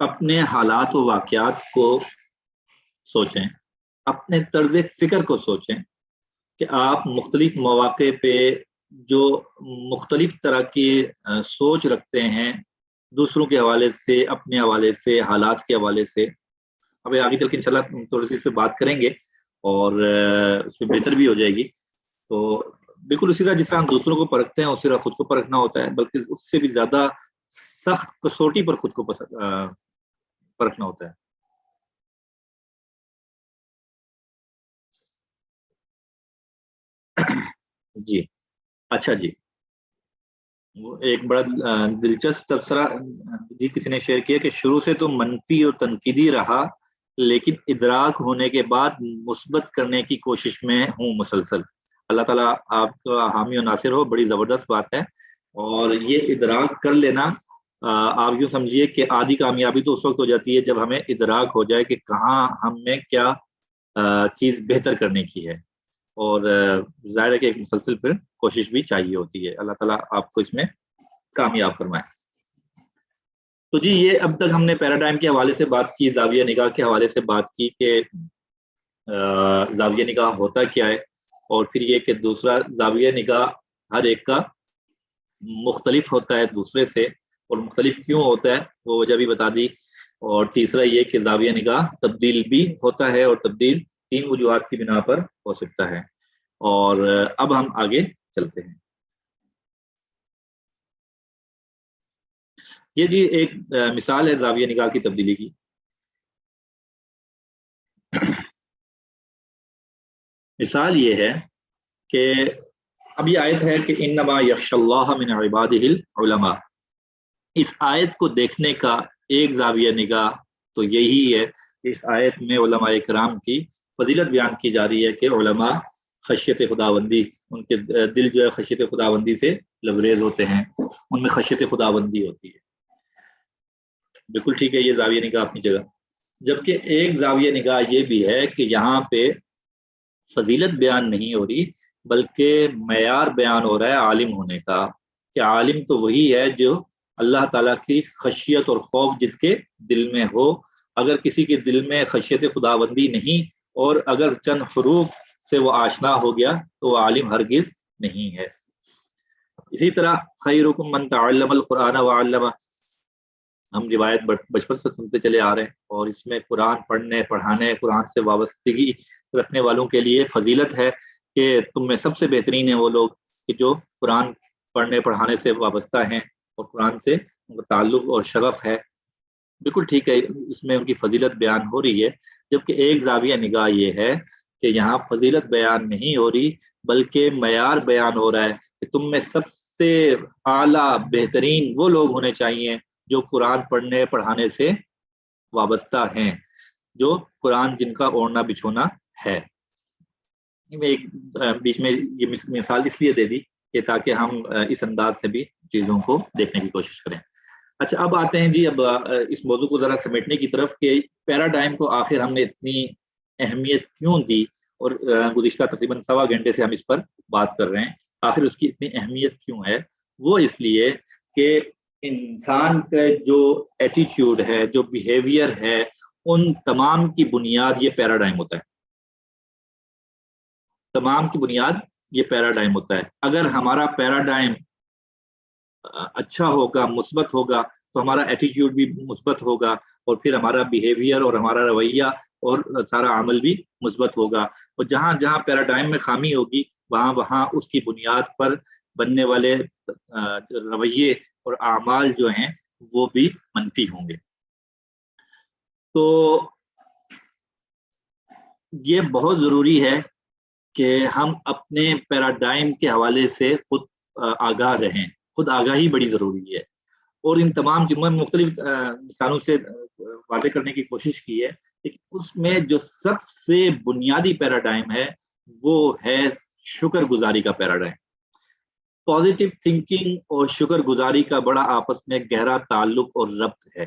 اپنے حالات و واقعات کو سوچیں، اپنے طرز فکر کو سوچیں کہ آپ مختلف مواقع پہ جو مختلف طرح کی سوچ رکھتے ہیں، دوسروں کے حوالے سے، اپنے حوالے سے، حالات کے حوالے سے. اب آگے چل کے انشاءاللہ تھوڑی سی اس پہ بات کریں گے اور اس پہ بہتر بھی ہو جائے گی. تو بالکل اسی طرح جس طرح ہم دوسروں کو پرکھتے ہیں اسی طرح خود کو پرکھنا ہوتا ہے، بلکہ اس سے بھی زیادہ سخت کسوٹی پر خود کو پرکھنا ہوتا ہے. جی اچھا جی، ایک بڑا دلچسپ تبصرہ جی کسی نے شیئر کیا کہ شروع سے تو منفی اور تنقیدی رہا، لیکن ادراک ہونے کے بعد مثبت کرنے کی کوشش میں ہوں مسلسل. اللہ تعالیٰ آپ کا حامی و ناصر ہو، بڑی زبردست بات ہے. اور یہ ادراک کر لینا آپ یوں سمجھیے کہ آدھی کامیابی تو اس وقت ہو جاتی ہے جب ہمیں ادراک ہو جائے کہ کہاں ہم نے کیا چیز بہتر کرنے کی ہے. اور ظاہر ہے کہ ایک مسلسل پھر کوشش بھی چاہیے ہوتی ہے. اللہ تعالیٰ آپ کو اس میں کامیاب فرمائے. تو جی یہ اب تک ہم نے پیراڈائم کے حوالے سے بات کی، زاویہ نگاہ کے حوالے سے بات کی کہ زاویہ نگاہ ہوتا کیا ہے، اور پھر یہ کہ دوسرا زاویہ نگاہ ہر ایک کا مختلف ہوتا ہے دوسرے سے، اور مختلف کیوں ہوتا ہے وہ وجہ بھی بتا دی. اور تیسرا یہ کہ زاویہ نگاہ تبدیل بھی ہوتا ہے، اور تبدیل 3 وجوہات کی بنا پر ہو سکتا ہے. اور اب ہم آگے چلتے ہیں. یہ جی ایک مثال ہے زاویہ نگاہ کی تبدیلی کی. مثال یہ ہے کہ اب یہ آیت ہے کہ انما یخشی اللہ من عبادہ العلماء. اس آیت کو دیکھنے کا ایک زاویہ نگاہ تو یہی ہے کہ اس آیت میں علماء کرام کی فضیلت بیان کی جا رہی ہے کہ علماء خشیت خداوندی، ان کے دل جو ہے خشیت خداوندی سے لبریز ہوتے ہیں، ان میں خشیت خداوندی ہوتی ہے. بالکل ٹھیک ہے، یہ زاویہ نگاہ اپنی جگہ. جبکہ ایک زاویہ نگاہ یہ بھی ہے کہ یہاں پہ فضیلت بیان نہیں ہو رہی بلکہ معیار بیان ہو رہا ہے عالم ہونے کا، کہ عالم تو وہی ہے جو اللہ تعالیٰ کی خشیت اور خوف جس کے دل میں ہو. اگر کسی کے دل میں خشیت خداوندی نہیں اور اگر چند حروف سے وہ آشنا ہو گیا تو وہ عالم ہرگز نہیں ہے. اسی طرح خیرکم من تعلم القرآن وعلمہ، ہم روایت بچپن سے سنتے چلے آ رہے ہیں، اور اس میں قرآن پڑھنے پڑھانے، قرآن سے وابستگی رکھنے والوں کے لیے فضیلت ہے کہ تم میں سب سے بہترین ہیں وہ لوگ کہ جو قرآن پڑھنے پڑھانے سے وابستہ ہیں اور قرآن سے ان کا تعلق اور شغف ہے. بالکل ٹھیک ہے، اس میں ان کی فضیلت بیان ہو رہی ہے. جبکہ ایک زاویہ نگاہ یہ ہے کہ یہاں فضیلت بیان نہیں ہو رہی بلکہ معیار بیان ہو رہا ہے کہ تم میں سب سے اعلیٰ بہترین وہ لوگ ہونے چاہیے جو قرآن پڑھنے پڑھانے سے وابستہ ہیں، جو قرآن جن کا اوڑھنا بچھونا ہے. میں ایک بیچ میں یہ مثال اس لیے دے دی کہ تاکہ ہم اس انداز سے بھی چیزوں کو دیکھنے کی کوشش کریں. اچھا اب آتے ہیں جی اب اس موضوع کو ذرا سمیٹنے کی طرف کہ پیراڈائم کو آخر ہم نے اتنی اہمیت کیوں دی، اور گزشتہ تقریباً 1.25 گھنٹے سے ہم اس پر بات کر رہے ہیں. آخر اس کی اتنی اہمیت کیوں ہے؟ وہ اس لیے کہ انسان کا جو ایٹیچیوڈ ہے، جو بیہیویئر ہے، ان تمام کی بنیاد یہ پیراڈائم ہوتا ہے. تمام کی بنیاد یہ پیراڈائم ہوتا ہے. اگر ہمارا پیراڈائم اچھا ہوگا، مثبت ہوگا، تو ہمارا ایٹیٹیوڈ بھی مثبت ہوگا، اور پھر ہمارا بیہیویئر اور ہمارا رویہ اور سارا عمل بھی مثبت ہوگا. اور جہاں جہاں پیراڈائم میں خامی ہوگی وہاں وہاں اس کی بنیاد پر بننے والے رویے اور اعمال جو ہیں وہ بھی منفی ہوں گے. تو یہ بہت ضروری ہے کہ ہم اپنے پیراڈائم کے حوالے سے خود آگاہ رہیں. خود آگاہی بڑی ضروری ہے، اور ان تمام جملوں میں مختلف مثالوں سے واضح کرنے کی کوشش کی ہے. لیکن اس میں جو سب سے بنیادی پیراڈائم ہے وہ ہے شکر گزاری کا پیراڈائم. پازیٹیو تھنکنگ اور شکر گزاری کا بڑا آپس میں گہرا تعلق اور ربط ہے.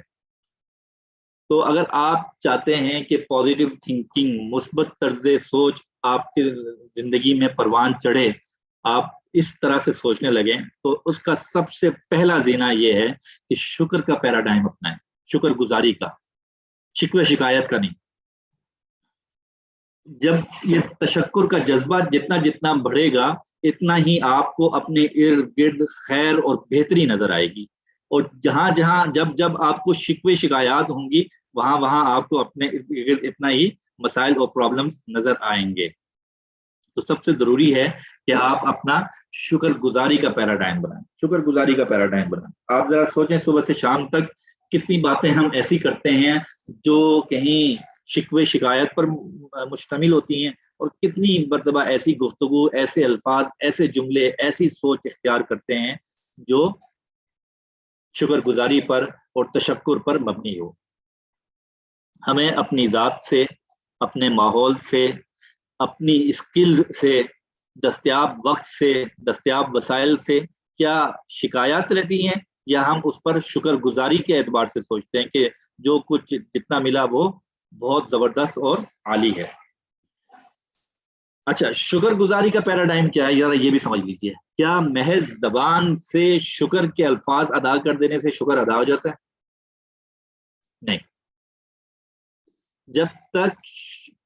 تو اگر آپ چاہتے ہیں کہ پازیٹیو تھنکنگ، مثبت طرز سوچ آپ کی زندگی میں پروان چڑھے، آپ اس طرح سے سوچنے لگیں، تو اس کا سب سے پہلا زینہ یہ ہے کہ شکر کا پیراڈائم اپنائیں. شکر گزاری کا، شکوے شکایت کا نہیں. جب یہ تشکر کا جذبہ جتنا جتنا بڑھے گا اتنا ہی آپ کو اپنے ارد گرد خیر اور بہتری نظر آئے گی، اور جہاں جہاں جب جب آپ کو شکوے شکایات ہوں گی وہاں وہاں آپ کو اپنے ارد گرد اتنا ہی مسائل اور پرابلمز نظر آئیں گے. تو سب سے ضروری ہے کہ آپ اپنا شکر گزاری کا پیراڈائم بنائیں، شکر گزاری کا پیراڈائم بنائیں. آپ ذرا سوچیں صبح سے شام تک کتنی باتیں ہم ایسی کرتے ہیں جو کہیں شکوے شکایت پر مشتمل ہوتی ہیں، اور کتنی مرتبہ ایسی گفتگو، ایسے الفاظ، ایسے جملے، ایسی سوچ اختیار کرتے ہیں جو شکر گزاری پر اور تشکر پر مبنی ہو. ہمیں اپنی ذات سے، اپنے ماحول سے، اپنی اسکل سے، دستیاب وقت سے، دستیاب وسائل سے کیا شکایات رہتی ہیں، یا ہم اس پر شکر گزاری کے اعتبار سے سوچتے ہیں کہ جو کچھ جتنا ملا وہ بہت زبردست اور عالی ہے. اچھا، شکر گزاری کا پیراڈائم کیا ہے ذرا یہ بھی سمجھ لیجیے. کیا محض زبان سے شکر کے الفاظ ادا کر دینے سے شکر ادا ہو جاتا ہے؟ نہیں. جب تک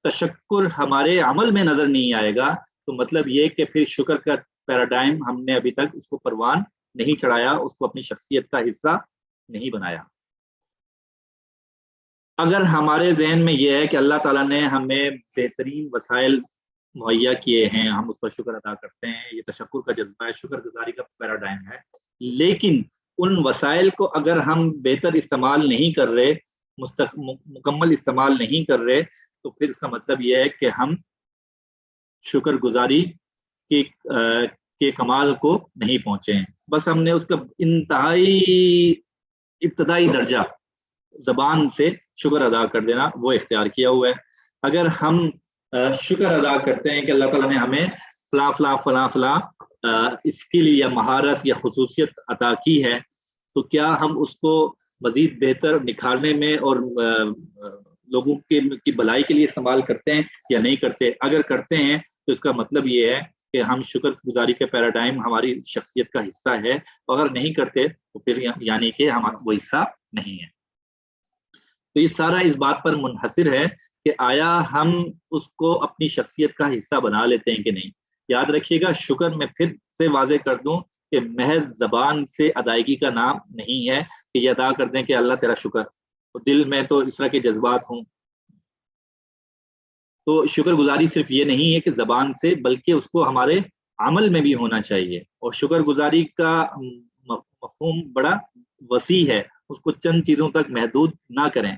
تشکر ہمارے عمل میں نظر نہیں آئے گا تو مطلب یہ کہ پھر شکر کا پیراڈائم ہم نے ابھی تک اس کو پروان نہیں چڑھایا، اس کو اپنی شخصیت کا حصہ نہیں بنایا. اگر ہمارے ذہن میں یہ ہے کہ اللہ تعالیٰ نے ہمیں بہترین وسائل مہیا کیے ہیں، ہم اس پر شکر ادا کرتے ہیں، یہ تشکر کا جذبہ ہے، شکر گزاری کا پیراڈائم ہے، لیکن ان وسائل کو اگر ہم بہتر استعمال نہیں کر رہے، مکمل استعمال نہیں کر رہے، تو پھر اس کا مطلب یہ ہے کہ ہم شکر گزاری کے کمال کو نہیں پہنچے ہیں. بس ہم نے اس کا انتہائی ابتدائی درجہ زبان سے شکر ادا کر دینا وہ اختیار کیا ہوا ہے. اگر ہم شکر ادا کرتے ہیں کہ اللہ تعالیٰ نے ہمیں فلاں فلاں فلاں فلاں اسکل یا مہارت یا خصوصیت عطا کی ہے، تو کیا ہم اس کو مزید بہتر نکھارنے میں اور لوگوں کی بھلائی کے لیے استعمال کرتے ہیں یا نہیں کرتے؟ اگر کرتے ہیں تو اس کا مطلب یہ ہے کہ ہم شکر گزاری کے پیراڈائم ہماری شخصیت کا حصہ ہے، اگر نہیں کرتے تو پھر یعنی کہ ہمارا وہ حصہ نہیں ہے. تو یہ سارا اس بات پر منحصر ہے کہ آیا ہم اس کو اپنی شخصیت کا حصہ بنا لیتے ہیں کہ نہیں. یاد رکھیے گا، شکر میں پھر سے واضح کر دوں کہ محض زبان سے ادائیگی کا نام نہیں ہے کہ یہ ادا کر دیں کہ اللہ تیرا شکر، تو دل میں تو اس طرح کے جذبات ہوں. تو شکر گزاری صرف یہ نہیں ہے کہ زبان سے، بلکہ اس کو ہمارے عمل میں بھی ہونا چاہیے. اور شکر گزاری کا مفہوم بڑا وسیع ہے، اس کو چند چیزوں تک محدود نہ کریں.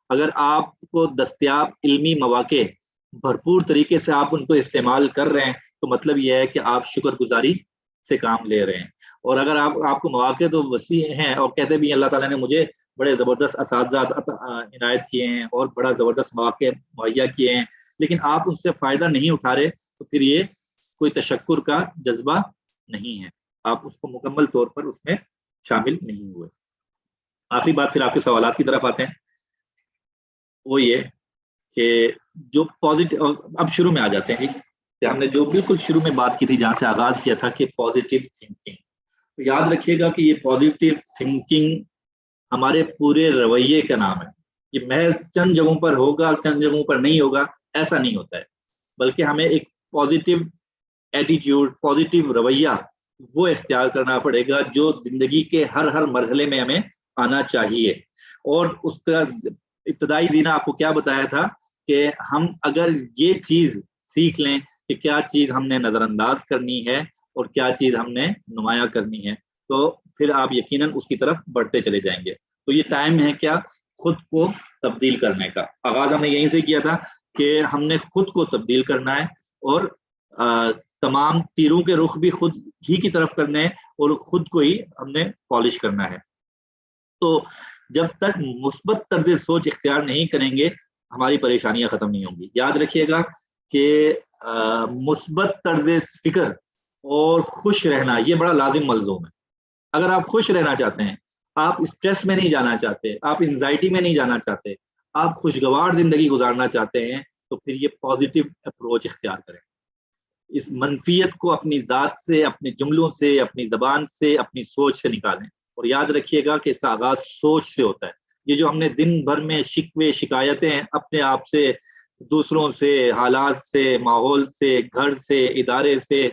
اگر آپ کو دستیاب علمی مواقع بھرپور طریقے سے آپ ان کو استعمال کر رہے ہیں تو مطلب یہ ہے کہ آپ شکر گزاری سے کام لے رہے ہیں. اور اگر آپ کو مواقع تو وسیع ہیں اور کہتے بھی اللہ تعالیٰ نے مجھے بڑے زبردست اساتذہ عنایت کیے ہیں اور بڑا زبردست مواقع مہیا کیے ہیں، لیکن آپ اس سے فائدہ نہیں اٹھا رہے، تو پھر یہ کوئی تشکر کا جذبہ نہیں ہے، آپ اس کو مکمل طور پر اس میں شامل نہیں ہوئے. آخری بات پھر آپ کے سوالات کی طرف آتے ہیں، وہ یہ کہ جو پازیٹیو، اب شروع میں آ جاتے ہیں کہ ہم نے جو بالکل شروع میں بات کی تھی جہاں سے آغاز کیا تھا کہ پازیٹیو تھنکنگ. تو یاد رکھیے گا کہ یہ پازیٹیو تھنکنگ ہمارے پورے رویے کا نام ہے. یہ محض چند جگہوں پر ہوگا، چند جگہوں پر نہیں ہوگا، ایسا نہیں ہوتا ہے، بلکہ ہمیں ایک پازیٹیو ایٹیٹیوڈ، پازیٹیو رویہ وہ اختیار کرنا پڑے گا جو زندگی کے ہر مرحلے میں ہمیں آنا چاہیے. اور اس کا ابتدائی زینہ آپ کو کیا بتایا تھا کہ ہم اگر یہ چیز سیکھ لیں کہ کیا چیز ہم نے نظر انداز کرنی ہے اور کیا چیز ہم نے نمایاں کرنی ہے، تو پھر آپ یقیناً اس کی طرف بڑھتے چلے جائیں گے. تو یہ ٹائم ہے کیا؟ خود کو تبدیل کرنے کا. آغاز ہم نے یہیں سے کیا تھا کہ ہم نے خود کو تبدیل کرنا ہے، اور تمام تیروں کے رخ بھی خود ہی کی طرف کرنے ہیں اور خود کو ہی ہم نے پالش کرنا ہے. تو جب تک مثبت طرز سوچ اختیار نہیں کریں گے ہماری پریشانیاں ختم نہیں ہوں گی. یاد رکھیے گا کہ مثبت طرز فکر اور خوش رہنا یہ بڑا لازم ملزوم ہے. اگر آپ خوش رہنا چاہتے ہیں، آپ اسٹریس میں نہیں جانا چاہتے، آپ انزائٹی میں نہیں جانا چاہتے، آپ خوشگوار زندگی گزارنا چاہتے ہیں، تو پھر یہ پازیٹیو اپروچ اختیار کریں. اس منفیت کو اپنی ذات سے، اپنے جملوں سے، اپنی زبان سے، اپنی سوچ سے نکالیں. اور یاد رکھیے گا کہ اس کا آغاز سوچ سے ہوتا ہے. یہ جو ہم نے دن بھر میں شکوے شکایتیں اپنے آپ سے، دوسروں سے، حالات سے، ماحول سے، گھر سے، ادارے سے،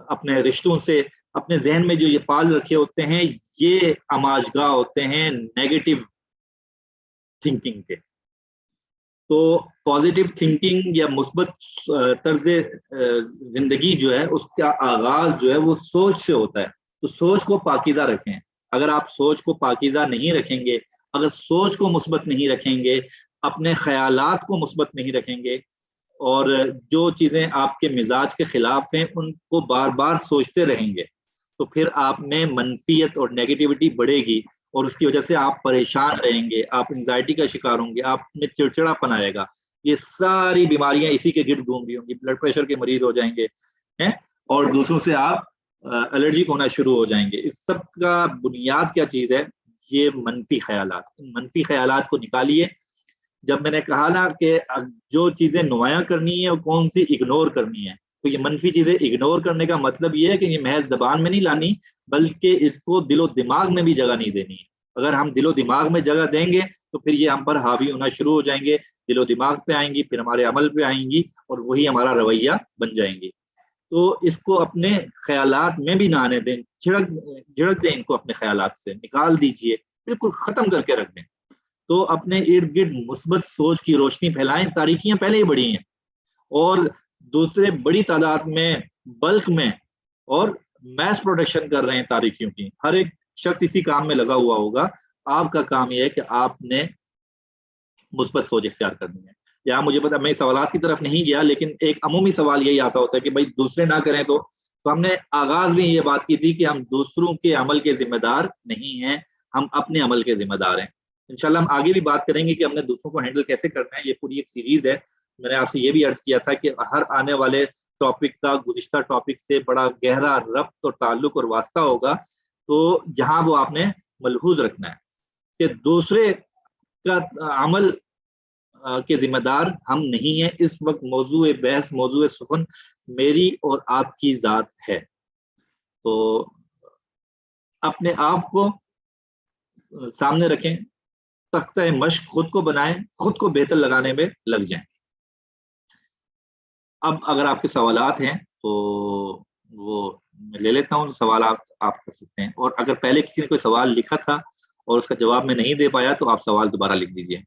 اپنے رشتوں سے، اپنے ذہن میں جو یہ پال رکھے ہوتے ہیں، یہ آماجگاہ ہوتے ہیں نیگیٹو تھنکنگ کے. تو پازیٹیو تھنکنگ یا مثبت طرز زندگی جو ہے اس کا آغاز جو ہے وہ سوچ سے ہوتا ہے. تو سوچ کو پاکیزہ رکھیں. اگر آپ سوچ کو پاکیزہ نہیں رکھیں گے، اگر سوچ کو مثبت نہیں رکھیں گے، اپنے خیالات کو مثبت نہیں رکھیں گے، اور جو چیزیں آپ کے مزاج کے خلاف ہیں ان کو بار بار سوچتے رہیں گے، تو پھر آپ میں منفیت اور نیگیٹیوٹی بڑھے گی، اور اس کی وجہ سے آپ پریشان رہیں گے، آپ انزائٹی کا شکار ہوں گے، آپ میں چڑچڑا پن آئے گا. یہ ساری بیماریاں اسی کے گرد گھوم رہی ہوں گی. بلڈ پریشر کے مریض ہو جائیں گے اور دوسروں سے آپ الرجک ہونا شروع ہو جائیں گے. اس سب کا بنیاد کیا چیز ہے؟ یہ منفی خیالات. ان منفی خیالات کو نکالیے. جب میں نے کہا نا کہ جو چیزیں نمایاں کرنی ہے وہ کون سی اگنور کرنی ہے، تو یہ منفی چیزیں اگنور کرنے کا مطلب یہ ہے کہ یہ محض زبان میں نہیں لانی، بلکہ اس کو دل و دماغ میں بھی جگہ نہیں دینی ہے. اگر ہم دل و دماغ میں جگہ دیں گے تو پھر یہ ہم پر حاوی ہونا شروع ہو جائیں گے، دل و دماغ پہ آئیں گی، پھر ہمارے عمل پہ آئیں گی، اور وہی ہمارا رویہ بن جائیں گی. تو اس کو اپنے خیالات میں بھی نہ آنے دیں. جھڑک دیں ان کو، اپنے خیالات سے نکال دیجئے، بالکل ختم کر کے رکھ دیں. تو اپنے ارد گرد مثبت سوچ کی روشنی پھیلائیں. تاریکیاں پہلے ہی بڑی ہیں، اور دوسرے بڑی تعداد میں، بلک میں اور میس پروڈکشن کر رہے ہیں تاریکیوں کی. ہر ایک شخص اسی کام میں لگا ہوا ہوگا. آپ کا کام یہ ہے کہ آپ نے مثبت سوچ اختیار کرنی ہے. یا مجھے پتا، میں سوالات کی طرف نہیں گیا، لیکن ایک عمومی سوال یہی آتا ہوتا ہے کہ بھائی دوسرے نہ کریں تو ہم نے آغاز میں یہ بات کی تھی کہ ہم دوسروں کے عمل کے ذمہ دار نہیں ہیں، ہم اپنے عمل کے ذمہ دار ہیں. انشاءاللہ ہم آگے بھی بات کریں گے کہ ہم نے دوسروں کو ہینڈل کیسے کرنا ہے. یہ پوری ایک سیریز ہے. میں نے آپ سے یہ بھی عرض کیا تھا کہ ہر آنے والے ٹاپک کا گزشتہ ٹاپک سے بڑا گہرا ربط اور تعلق اور واسطہ ہوگا. تو یہاں وہ آپ نے ملحوظ رکھنا ہے کہ دوسرے کا عمل کے ذمہ دار ہم نہیں ہیں. اس وقت موضوع بحث، موضوع سخن میری اور آپ کی ذات ہے. تو اپنے آپ کو سامنے رکھیں، تختہ مشق خود کو بنائیں، خود کو بہتر لگانے میں لگ جائیں. اب اگر آپ کے سوالات ہیں تو وہ میں لے لیتا ہوں. سوالات آپ کر سکتے ہیں، اور اگر پہلے کسی نے کوئی سوال لکھا تھا اور اس کا جواب میں نہیں دے پایا تو آپ سوال دوبارہ لکھ دیجئے.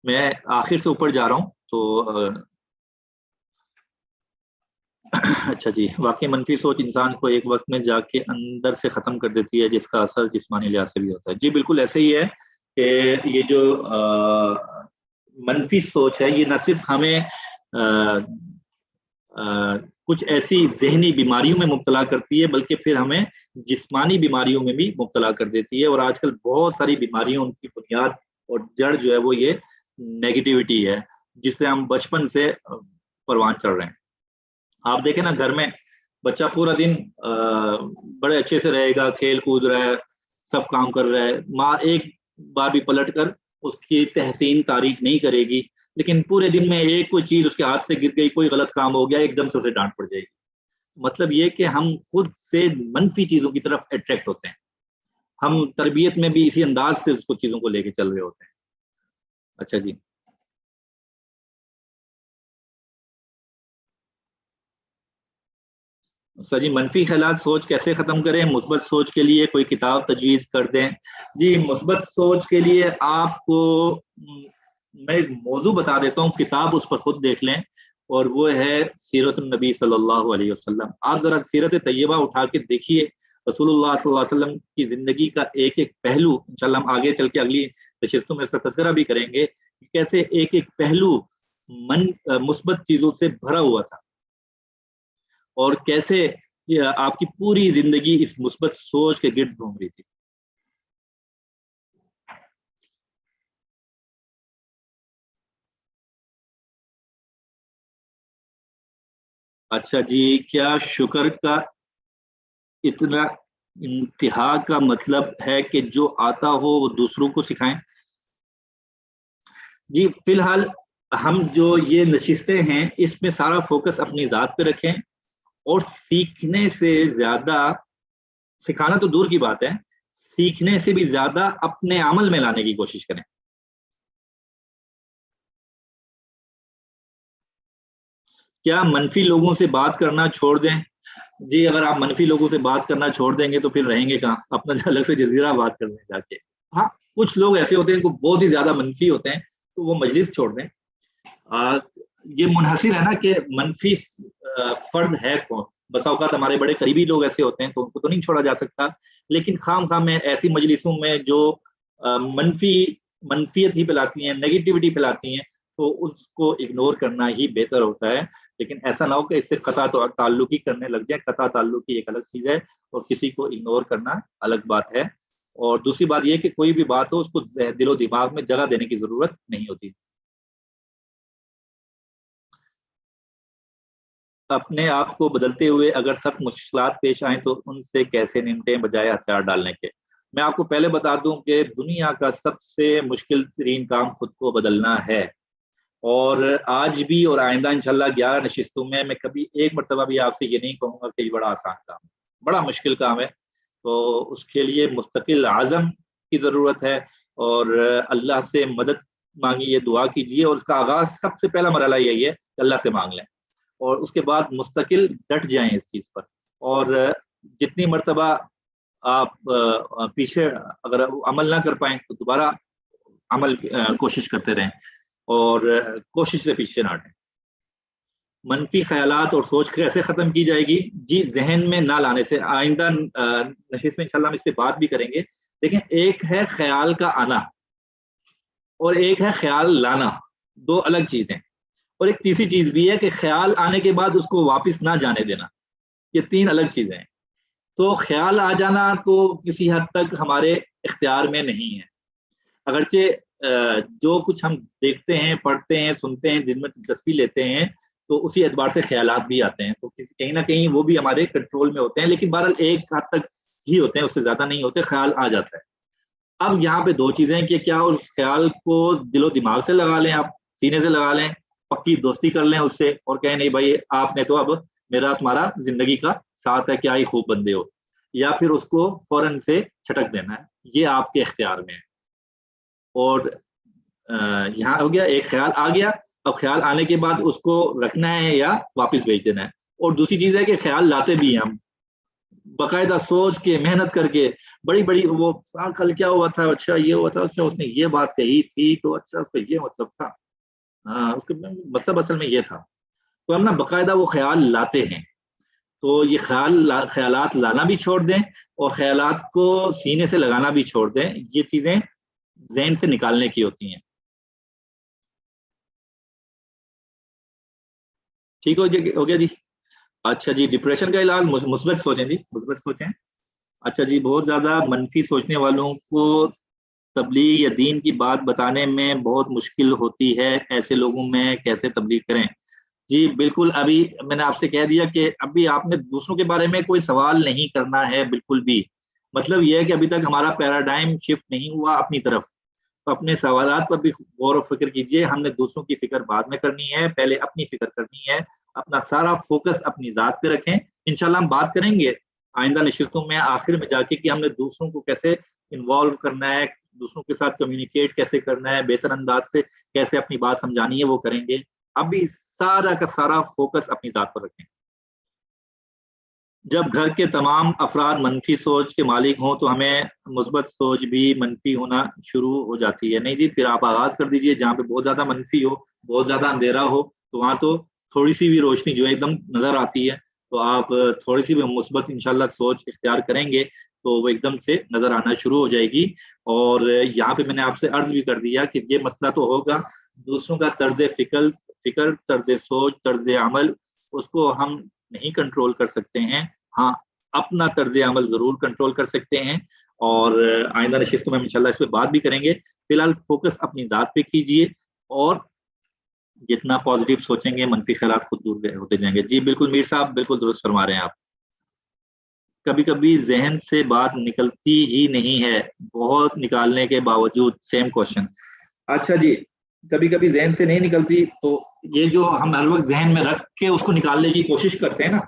میں آخر سے اوپر جا رہا ہوں. تو اچھا جی، واقعی منفی سوچ انسان کو ایک وقت میں جا کے اندر سے ختم کر دیتی ہے، جس کا اثر جسمانی لحاظ سے بھی ہوتا ہے. جی بالکل ایسے ہی ہے کہ یہ جو منفی سوچ ہے یہ نہ صرف ہمیں کچھ ایسی ذہنی بیماریوں میں مبتلا کرتی ہے، بلکہ پھر ہمیں جسمانی بیماریوں میں بھی مبتلا کر دیتی ہے. اور آج کل بہت ساری بیماریوں کی بنیاد اور جڑ جو ہے وہ یہ نیگیٹیوٹی ہے، جس سے ہم بچپن سے پروان چڑھ رہے ہیں. آپ دیکھیں نا، گھر میں بچہ پورا دن بڑے اچھے سے رہے گا، کھیل کود رہا ہے، سب کام کر رہا ہے، ماں ایک بار بھی پلٹ کر اس کی تحسین تعریف نہیں کرے گی، لیکن پورے دن میں ایک کوئی چیز اس کے ہاتھ سے گر گئی، کوئی غلط کام ہو گیا، ایک دم سے اسے ڈانٹ پڑ جائے گی. مطلب یہ کہ ہم خود سے منفی چیزوں کی طرف اٹریکٹ ہوتے ہیں. ہم تربیت میں بھی اسی انداز سے اس کو چیزوں کو لے کے چل رہے ہوتے ہیں. اچھا جی، سر جی، منفی خیالات سوچ کیسے ختم کریں؟ مثبت سوچ کے لیے کوئی کتاب تجویز کر دیں. جی مثبت سوچ کے لیے آپ کو میں ایک موضوع بتا دیتا ہوں، کتاب اس پر خود دیکھ لیں، اور وہ ہے سیرت النبی صلی اللہ علیہ وسلم. آپ ذرا سیرت طیبہ اٹھا کے دیکھیے. رسول اللہ صلی اللہ علیہ وسلم کی زندگی کا ایک ایک پہلو، انشاءاللہ ہم آگے چل کے اگلی نشستوں میں اس کا تذکرہ بھی کریں گے، کیسے ایک ایک پہلو مثبت چیزوں سے بھرا ہوا تھا، اور کیسے آپ کی پوری زندگی اس مثبت سوچ کے گرد گھوم رہی تھی. اچھا جی، کیا شکر کا اتنا انتہا کا مطلب ہے کہ جو آتا ہو وہ دوسروں کو سکھائیں؟ جی فی الحال ہم جو یہ نشستیں ہیں اس میں سارا فوکس اپنی ذات پہ رکھیں، اور سیکھنے سے زیادہ سکھانا تو دور کی بات ہے، سیکھنے سے بھی زیادہ اپنے عمل میں لانے کی کوشش کریں. کیا منفی لوگوں سے بات کرنا چھوڑ دیں؟ جی اگر آپ منفی لوگوں سے بات کرنا چھوڑ دیں گے تو پھر رہیں گے کہاں؟ اپنا الگ سے جزیرہ بات کرنے جا کے. ہاں کچھ لوگ ایسے ہوتے ہیں جو بہت ہی زیادہ منفی ہوتے ہیں تو وہ مجلس چھوڑ دیں. یہ منحصر ہے نا کہ منفی فرد ہے کون. بسا اوقات ہمارے بڑے قریبی لوگ ایسے ہوتے ہیں تو ان کو تو نہیں چھوڑا جا سکتا، لیکن خام خام میں ایسی مجلسوں میں جو منفیت ہی پھیلاتی ہیں، نیگیٹیوٹی پھیلاتی ہیں، تو اس کو اگنور کرنا ہی بہتر ہوتا ہے. لیکن ایسا نہ ہو کہ اس سے قطع تعلق ہی کرنے لگ جائیں. قطع تعلق کی ایک الگ چیز ہے اور کسی کو اگنور کرنا الگ بات ہے. اور دوسری بات یہ کہ کوئی بھی بات ہو اس کو دل و دماغ میں جگہ دینے کی ضرورت نہیں ہوتی. اپنے آپ کو بدلتے ہوئے اگر سخت مشکلات پیش آئیں تو ان سے کیسے نمٹیں بجائے ہتھیار ڈالنے کے؟ میں آپ کو پہلے بتا دوں کہ دنیا کا سب سے مشکل ترین کام خود کو بدلنا ہے. اور آج بھی اور آئندہ انشاءاللہ 11 نشستوں میں کبھی ایک مرتبہ بھی آپ سے یہ نہیں کہوں گا کہ یہ بڑا آسان کام ہے، بڑا مشکل کام ہے. تو اس کے لیے مستقل عزم کی ضرورت ہے اور اللہ سے مدد مانگیے، دعا کیجیے. اور اس کا آغاز سب سے پہلا مرحلہ یہی ہے کہ اللہ سے مانگ لیں اور اس کے بعد مستقل ڈٹ جائیں اس چیز پر. اور جتنی مرتبہ آپ پیچھے اگر عمل نہ کر پائیں تو دوبارہ عمل کوشش کرتے رہیں اور کوشش سے پیچھے نہ ہٹیں. منفی خیالات اور سوچ کیسے ختم کی جائے گی؟ جی ذہن میں نہ لانے سے. آئندہ نشست میں انشاءاللہ ہم اس پہ بات بھی کریں گے. دیکھیں ایک ہے خیال کا آنا اور ایک ہے خیال لانا، دو الگ چیزیں. اور ایک تیسری چیز بھی ہے کہ خیال آنے کے بعد اس کو واپس نہ جانے دینا. یہ تین الگ چیزیں ہیں. تو خیال آ جانا تو کسی حد تک ہمارے اختیار میں نہیں ہے، اگرچہ جو کچھ ہم دیکھتے ہیں، پڑھتے ہیں، سنتے ہیں، جن میں دلچسپی لیتے ہیں تو اسی اعتبار سے خیالات بھی آتے ہیں، تو کہیں نہ کہیں وہ بھی ہمارے کنٹرول میں ہوتے ہیں. لیکن بہرحال ایک حد تک ہی ہوتے ہیں، اس سے زیادہ نہیں ہوتے. خیال آ جاتا ہے. اب یہاں پہ دو چیزیں کہ کیا اس خیال کو دل و دماغ سے لگا لیں، آپ سینے سے لگا لیں، پکی دوستی کر لیں اس سے اور کہیں نہیں بھائی آپ نے تو اب میرا تمہارا زندگی کا ساتھ ہے، کیا ہی خوب بندے ہو، یا پھر اس کو فوراً سے چھٹک دینا ہے. یہ آپ کے اختیار میں ہے. اور یہاں ہو گیا ایک خیال آ گیا، اب خیال آنے کے بعد اس کو رکھنا ہے یا واپس بھیج دینا ہے. اور دوسری چیز ہے کہ خیال لاتے بھی ہیں ہم باقاعدہ سوچ کے، محنت کر کے، بڑی بڑی وہ کل کیا ہوا تھا، اچھا یہ ہوا تھا، اچھا اس نے یہ بات کہی تھی تو اچھا اس کا یہ مطلب تھا، ہاں اس کا مطلب اصل میں یہ تھا. تو ہم نا باقاعدہ وہ خیال لاتے ہیں. تو یہ خیالات لانا بھی چھوڑ دیں اور خیالات کو سینے سے لگانا بھی چھوڑ دیں. یہ چیزیں ذہن سے نکالنے کی ہوتی ہیں. ٹھیک ہو گیا جی. اچھا جی ڈپریشن کا علاج مثبت سوچیں جی، مثبت سوچیں. اچھا جی بہت زیادہ منفی سوچنے والوں کو تبلیغ یا دین کی بات بتانے میں بہت مشکل ہوتی ہے، ایسے لوگوں میں کیسے تبلیغ کریں؟ جی بالکل، ابھی میں نے آپ سے کہہ دیا کہ ابھی آپ نے دوسروں کے بارے میں کوئی سوال نہیں کرنا ہے بالکل بھی. مطلب یہ ہے کہ ابھی تک ہمارا پیراڈائم شفٹ نہیں ہوا اپنی طرف. تو اپنے سوالات پر بھی غور و فکر کیجئے. ہم نے دوسروں کی فکر بعد میں کرنی ہے، پہلے اپنی فکر کرنی ہے. اپنا سارا فوکس اپنی ذات پہ رکھیں. انشاءاللہ ہم بات کریں گے آئندہ نشستوں میں آخر میں جا کے کہ ہم نے دوسروں کو کیسے انوالو کرنا ہے، دوسروں کے ساتھ کمیونیکیٹ کیسے کرنا ہے، بہتر انداز سے کیسے اپنی بات سمجھانی ہے، وہ کریں گے. ابھی سارا کا سارا فوکس اپنی ذات پر رکھیں. جب گھر کے تمام افراد منفی سوچ کے مالک ہوں تو ہمیں مثبت سوچ بھی منفی ہونا شروع ہو جاتی ہے. نہیں جی، پھر آپ آغاز کر دیجئے. جہاں پہ بہت زیادہ منفی ہو، بہت زیادہ اندھیرا ہو، تو وہاں تو تھوڑی سی بھی روشنی جو ہے ایک دم نظر آتی ہے. تو آپ تھوڑی سی بھی مثبت انشاءاللہ سوچ اختیار کریں گے تو وہ ایک دم سے نظر آنا شروع ہو جائے گی. اور یہاں پہ میں نے آپ سے عرض بھی کر دیا کہ یہ مسئلہ تو ہوگا، دوسروں کا طرز فکر، طرز سوچ، طرز عمل، اس کو ہم نہیں کنٹرول کر سکتے ہیں. ہاں اپنا طرز عمل ضرور کنٹرول کر سکتے ہیں. اور آئندہ نشستوں میں انشاءاللہ اس پہ بات بھی کریں گے. فی الحال فوکس اپنی ذات پہ کیجئے اور جتنا پازیٹیو سوچیں گے منفی خیالات خود دور ہوتے جائیں گے. جی بالکل میر صاحب، بالکل درست فرما رہے ہیں آپ. کبھی کبھی ذہن سے بات نکلتی ہی نہیں ہے، بہت نکالنے کے باوجود. Same question. اچھا جی، کبھی کبھی ذہن سے نہیں نکلتی تو یہ جو ہم ہر وقت ذہن میں رکھ کے اس کو نکالنے کی کوشش کرتے ہیں نا،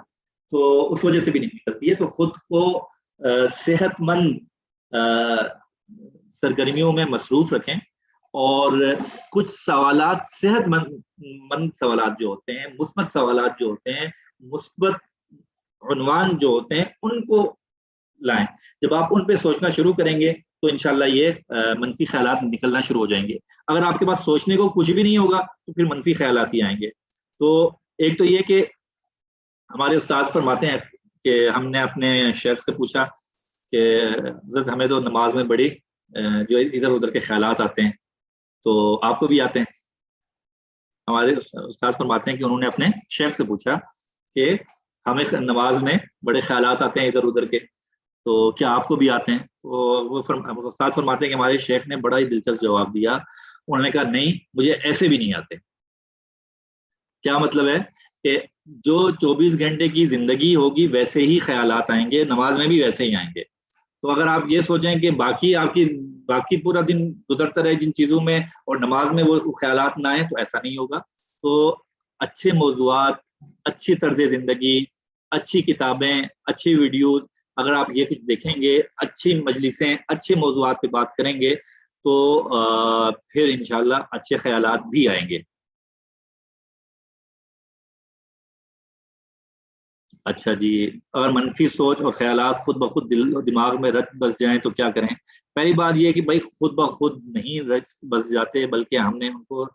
تو اس وجہ سے بھی نہیں نکلتی ہے. تو خود کو صحت مند سرگرمیوں میں مصروف رکھیں، اور کچھ سوالات صحت مند سوالات جو ہوتے ہیں، مثبت سوالات جو ہوتے ہیں، مثبت عنوان جو ہوتے ہیں، ان کو لائیں. جب آپ ان پہ سوچنا شروع کریں گے تو انشاءاللہ یہ منفی خیالات نکلنا شروع ہو جائیں گے. اگر آپ کے پاس سوچنے کو کچھ بھی نہیں ہوگا تو پھر منفی خیالات ہی آئیں گے. تو ایک تو یہ کہ ہمارے استاد فرماتے ہیں کہ ہم نے اپنے شیخ سے پوچھا کہ حضرت ہمیں تو نماز میں بڑی جو ادھر ادھر کے خیالات آتے ہیں، تو آپ کو بھی آتے ہیں؟ ہمارے استاد فرماتے ہیں کہ انہوں نے اپنے شیخ سے پوچھا کہ ہمیں نماز میں بڑے خیالات آتے ہیں ادھر ادھر کے، تو کیا آپ کو بھی آتے ہیں؟ تو وہ استاد فرماتے ہیں کہ ہمارے شیخ نے بڑا ہی دلچسپ جواب دیا. انہوں نے کہا نہیں، مجھے ایسے بھی نہیں آتے. کیا مطلب ہے کہ جو 24 گھنٹے کی زندگی ہوگی ویسے ہی خیالات آئیں گے، نماز میں بھی ویسے ہی آئیں گے. تو اگر آپ یہ سوچیں کہ باقی پورا دن گزرتا رہے جن چیزوں میں اور نماز میں وہ خیالات نہ آئیں، تو ایسا نہیں ہوگا. تو اچھے موضوعات، اچھی طرز زندگی، اچھی کتابیں، اچھی ویڈیوز، اگر آپ یہ کچھ دیکھیں گے، اچھی مجلسیں، اچھے موضوعات پہ بات کریں گے، تو پھر انشاءاللہ اچھے خیالات بھی آئیں گے. اچھا جی، اگر منفی سوچ اور خیالات خود بخود دل و دماغ میں رچ بس جائیں تو کیا کریں؟ پہلی بات یہ کہ بھائی خود بخود نہیں رچ بس جاتے، بلکہ ہم نے ان کو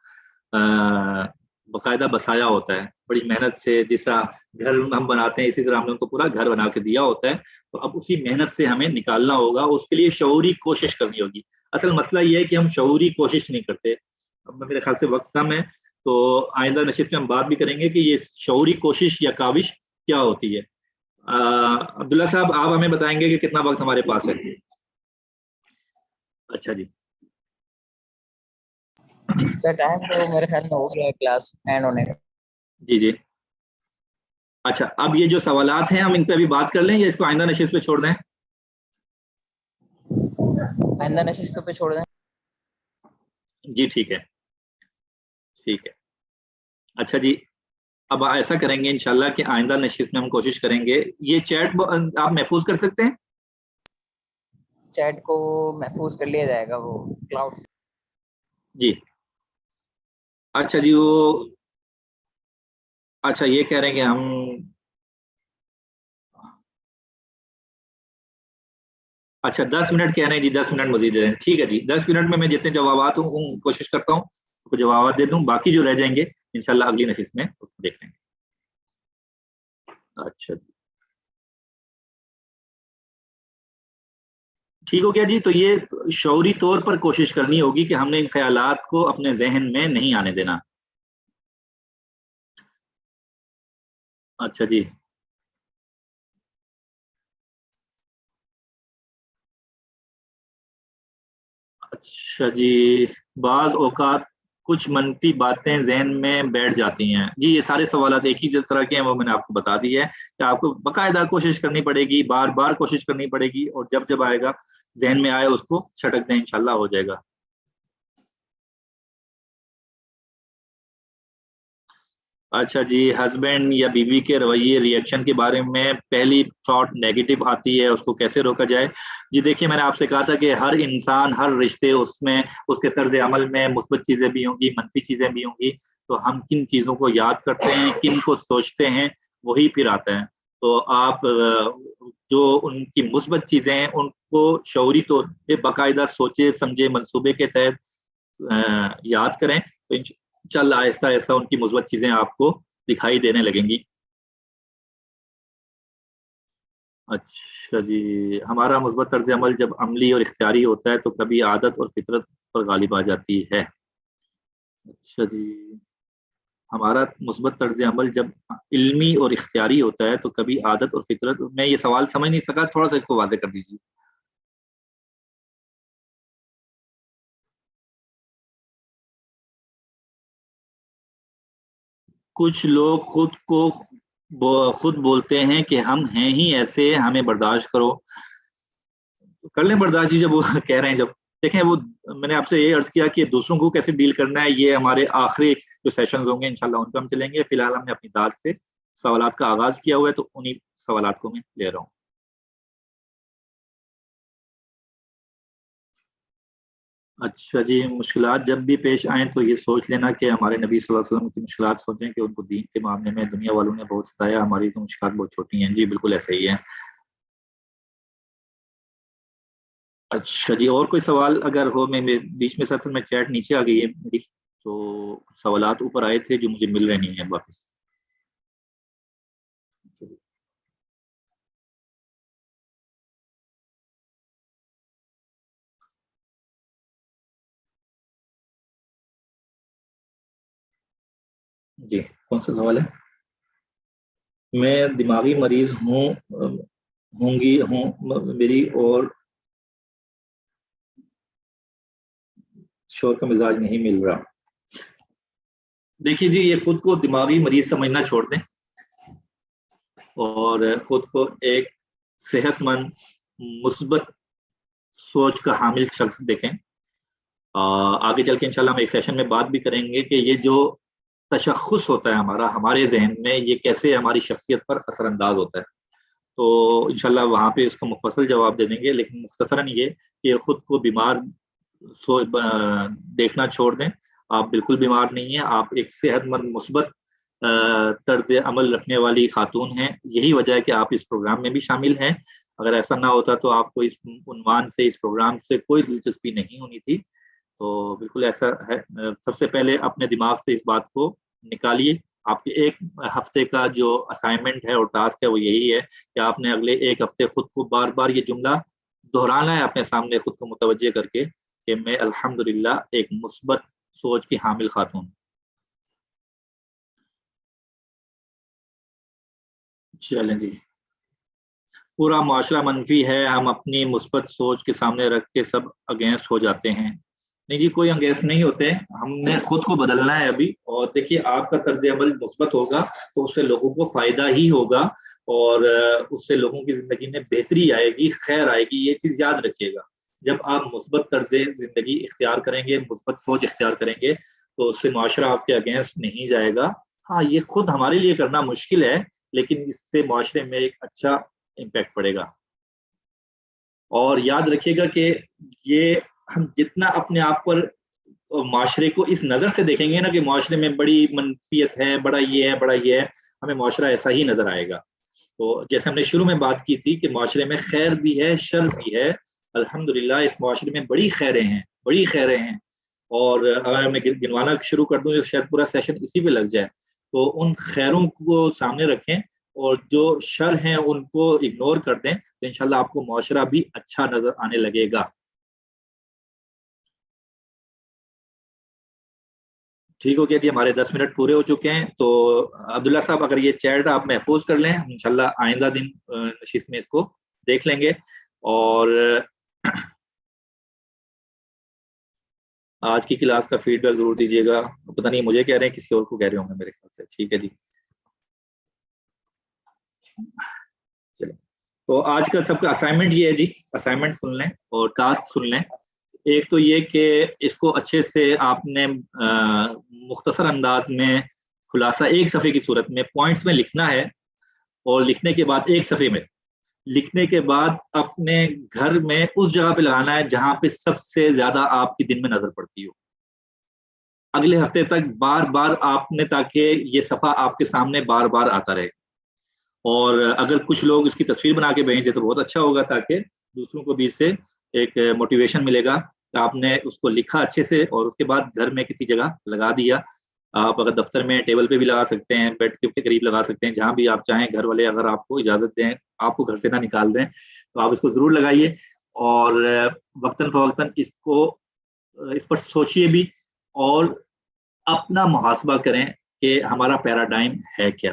باقاعدہ بسایا ہوتا ہے بڑی محنت سے. جس طرح گھر ہم بناتے ہیں اسی طرح ہم نے ان کو پورا گھر بنا کے دیا ہوتا ہے. تو اب اسی محنت سے ہمیں نکالنا ہوگا، اس کے لیے شعوری کوشش کرنی ہوگی. اصل مسئلہ یہ ہے کہ ہم شعوری کوشش نہیں کرتے. اب میرے خیال سے وقت کم ہے، تو آئندہ نشست میں ہم بات بھی کریں گے کہ یہ شعوری کوشش یا کاوش کیا ہوتی ہے. عبداللہ صاحب آپ ہمیں بتائیں گے کہ کتنا وقت ہمارے پاس ہے؟ اچھا جی، سر ٹائم تو میرے خیال میں ہو گیا ہے کلاس اینڈ ہونے کا. جی جی. اچھا، اب یہ جو سوالات ہیں ہم ان پہ ابھی بات کر لیں یا اس کو آئندہ نشست پہ چھوڑ دیں؟ آئندہ نشستوں پہ چھوڑ دیں. جی ٹھیک ہے، ٹھیک ہے. اچھا جی، اب ایسا کریں گے انشاءاللہ کہ آئندہ نشست میں ہم کوشش کریں گے. یہ چیٹ آپ محفوظ کر سکتے ہیں؟ چیٹ کو محفوظ کر لیا جائے گا وہ کلاؤڈ سے. جی اچھا جی. وہ اچھا یہ کہہ رہے ہیں کہ ہم اچھا 10 منٹ کہہ رہے ہیں جی، 10 منٹ مزید دے رہے ہیں. ٹھیک ہے جی، 10 منٹ میں جتنے جوابات ہوں کوشش کرتا ہوں کو جوابات دے دوں، باقی جو رہ جائیں گے انشاءاللہ اگلی نشست میں اس کو دیکھ لیں گے. اچھا جی ٹھیک ہو گیا جی. تو یہ شعوری طور پر کوشش کرنی ہوگی کہ ہم نے ان خیالات کو اپنے ذہن میں نہیں آنے دینا. اچھا جی، اچھا جی. بعض اوقات کچھ منفی باتیں ذہن میں بیٹھ جاتی ہیں. جی یہ سارے سوالات ایک ہی طرح کے ہیں، وہ میں نے آپ کو بتا دی ہے کہ آپ کو باقاعدہ کوشش کرنی پڑے گی، بار بار کوشش کرنی پڑے گی، اور جب جب آئے گا ذہن میں آئے اس کو چھٹک دیں، انشاءاللہ ہو جائے گا. اچھا جی، ہسبینڈ یا بیوی کے رویے ریئیکشن کے بارے میں پہلی تھاٹ نیگیٹو آتی ہے، اس کو کیسے روکا جائے؟ جی دیکھیے، میں نے آپ سے کہا تھا کہ ہر انسان، ہر رشتے، اس میں اس کے طرز عمل میں مثبت چیزیں بھی ہوں گی، منفی چیزیں بھی ہوں گی. تو ہم کن چیزوں کو یاد کرتے ہیں، کن کو سوچتے ہیں، وہی پھر آتا ہے. تو آپ جو ان کی مثبت چیزیں ہیں ان کو شعوری طور پہ باقاعدہ سوچے سمجھے منصوبے کے تحت یاد کریں، تو انشاءاللہ آہستہ آہستہ ان کی مثبت چیزیں آپ کو دکھائی دینے لگیں گی. اچھا جی، ہمارا مثبت طرز عمل جب عملی اور اختیاری ہوتا ہے تو کبھی عادت اور فطرت پر غالب آ جاتی ہے. اچھا جی، ہمارا مثبت طرز عمل جب علمی اور اختیاری ہوتا ہے تو کبھی عادت اور فطرت. میں یہ سوال سمجھ نہیں سکا، تھوڑا سا اس کو واضح کر دیجیے. کچھ لوگ خود بولتے ہیں کہ ہم ہیں ہی ایسے، ہمیں برداشت کرو. کر لیں برداشت جی، جب وہ کہہ رہے ہیں. جب دیکھیں وہ میں نے آپ سے یہ عرض کیا کہ دوسروں کو کیسے ڈیل کرنا ہے، یہ ہمارے آخری جو سیشنز ہوں گے انشاءاللہ ان پہ ہم چلیں گے. فی الحال ہم نے اپنی ذات سے سوالات کا آغاز کیا ہوا ہے، تو انہی سوالات کو میں لے رہا ہوں. اچھا جی، مشکلات جب بھی پیش آئیں تو یہ سوچ لینا کہ ہمارے نبی صلی اللہ علیہ وسلم کی مشکلات سوچیں کہ ان کو دین کے معاملے میں دنیا والوں نے بہت ستایا، ہماری تو مشکلات بہت چھوٹی ہیں. جی بالکل ایسا ہی ہے. اچھا جی، اور کوئی سوال اگر ہو؟ میں بیچ میں سر میں چیٹ نیچے آ گئی ہے میری، تو سوالات اوپر آئے تھے جو مجھے مل رہے نہیں ہیں واپس. جی کون سا سوال ہے؟ میں دماغی مریض ہوں میری اور شور کا مزاج نہیں مل رہا. دیکھیے جی، یہ خود کو دماغی مریض سمجھنا چھوڑ دیں اور خود کو ایک صحت مند مثبت سوچ کا حامل شخص دیکھیں. آگے چل کے انشاءاللہ ہم ایک سیشن میں بات بھی کریں گے کہ یہ جو تشخص ہوتا ہے ہمارے ذہن میں، یہ کیسے ہماری شخصیت پر اثر انداز ہوتا ہے. تو انشاءاللہ وہاں پہ اس کا مفصل جواب دے دیں گے، لیکن مختصراً یہ کہ خود کو بیمار دیکھنا چھوڑ دیں. آپ بالکل بیمار نہیں ہیں، آپ ایک صحت مند مثبت طرز عمل رکھنے والی خاتون ہیں. یہی وجہ ہے کہ آپ اس پروگرام میں بھی شامل ہیں. اگر ایسا نہ ہوتا تو آپ کو اس عنوان سے، اس پروگرام سے کوئی دلچسپی نہیں ہونی تھی. تو بالکل ایسا ہے. سب سے پہلے اپنے دماغ سے اس بات کو نکالیے. آپ کے ایک ہفتے کا جو اسائنمنٹ ہے اور ٹاسک ہے وہ یہی ہے کہ آپ نے اگلے ایک ہفتے خود کو بار بار یہ جملہ دہرانا ہے اپنے سامنے خود کو متوجہ کر کے کہ میں الحمدللہ ایک مثبت سوچ کی حامل خاتون. چلیں جی. پورا معاشرہ منفی ہے، ہم اپنی مثبت سوچ کے سامنے رکھ کے سب اگینسٹ ہو جاتے ہیں. نہیں جی، کوئی انگیز نہیں ہوتے. ہم نے خود کو بدلنا ہے ابھی. اور دیکھیے، آپ کا طرز عمل مثبت ہوگا تو اس سے لوگوں کو فائدہ ہی ہوگا اور اس سے لوگوں کی زندگی میں بہتری آئے گی، خیر آئے گی. یہ چیز یاد رکھیے گا. جب آپ مثبت طرز زندگی اختیار کریں گے، مثبت سوچ اختیار کریں گے، تو اس سے معاشرہ آپ کے اگینسٹ نہیں جائے گا. ہاں، یہ خود ہمارے لیے کرنا مشکل ہے، لیکن اس سے معاشرے میں ایک اچھا امپیکٹ پڑے گا. اور یاد رکھیے گا کہ یہ ہم جتنا اپنے آپ پر معاشرے کو اس نظر سے دیکھیں گے نا کہ معاشرے میں بڑی منفیت ہے، بڑا یہ ہے، بڑا یہ ہے، ہمیں معاشرہ ایسا ہی نظر آئے گا. تو جیسے ہم نے شروع میں بات کی تھی کہ معاشرے میں خیر بھی ہے، شر بھی ہے. الحمدللہ اس معاشرے میں بڑی خیریں ہیں، بڑی خیریں ہیں. اور اگر میں گنوانا شروع کر دوں تو شاید پورا سیشن اسی پہ لگ جائے. تو ان خیروں کو سامنے رکھیں اور جو شر ہیں ان کو اگنور کر دیں، تو انشاءاللہ آپ کو معاشرہ بھی اچھا نظر آنے لگے گا. ٹھیک ہو گیا جی، ہمارے 10 منٹ پورے ہو چکے ہیں. تو عبداللہ صاحب اگر یہ چیٹ آپ محفوظ کر لیں، انشاءاللہ آئندہ دن نشست میں اس کو دیکھ لیں گے. اور آج کی کلاس کا فیڈ بیک ضرور دیجیے گا. پتہ نہیں مجھے کہہ رہے ہیں، کسی اور کو کہہ رہے ہوں گے میرے خیال سے. ٹھیک ہے جی. چلیں، تو آج کا سب کا اسائنمنٹ یہ ہے جی. اسائنمنٹ سن لیں اور ٹاسک سن لیں. ایک تو یہ کہ اس کو اچھے سے آپ نے مختصر انداز میں خلاصہ ایک صفحے کی صورت میں پوائنٹس میں لکھنا ہے. اور لکھنے کے بعد ایک صفحے میں لکھنے کے بعد اپنے گھر میں اس جگہ پہ لگانا ہے جہاں پہ سب سے زیادہ آپ کی دن میں نظر پڑتی ہو. اگلے ہفتے تک بار بار آپ نے، تاکہ یہ صفحہ آپ کے سامنے بار بار آتا رہے. اور اگر کچھ لوگ اس کی تصویر بنا کے بھیج دیں تو بہت اچھا ہوگا، تاکہ دوسروں کو بھی اس سے ایک موٹیویشن ملے گا کہ آپ نے اس کو لکھا اچھے سے اور اس کے بعد گھر میں کسی جگہ لگا دیا. آپ اگر دفتر میں ٹیبل پہ بھی لگا سکتے ہیں، بیڈ کے قریب لگا سکتے ہیں، جہاں بھی آپ چاہیں. گھر والے اگر آپ کو اجازت دیں، آپ کو گھر سے نہ نکال دیں، تو آپ اس کو ضرور لگائیے. اور وقتاً فوقتاً اس پر سوچیے بھی اور اپنا محاسبہ کریں کہ ہمارا پیراڈائم ہے کیا.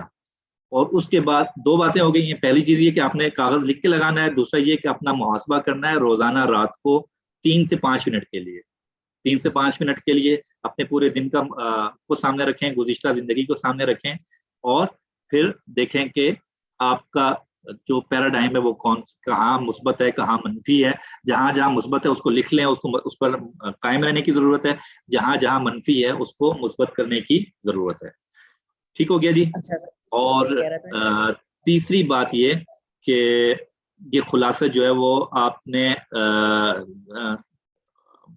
اور اس کے بعد دو باتیں ہو گئی ہیں. پہلی چیز یہ کہ آپ نے کاغذ لکھ کے لگانا ہے. دوسرا یہ کہ اپنا محاسبہ کرنا ہے روزانہ رات کو 3 سے 5 منٹ کے لیے. 3 سے 5 منٹ کے لیے اپنے پورے دن کا کو سامنے رکھیں، گزشتہ زندگی کو سامنے رکھیں، اور پھر دیکھیں کہ آپ کا جو پیراڈائم ہے وہ کہاں مثبت ہے، کہاں منفی ہے. جہاں جہاں مثبت ہے اس کو لکھ لیں، اس پر قائم رہنے کی ضرورت ہے. جہاں جہاں منفی ہے اس کو مثبت کرنے کی ضرورت ہے. ٹھیک ہو گیا جی. اور تیسری بات یہ کہ یہ خلاصہ جو ہے وہ آپ نے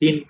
3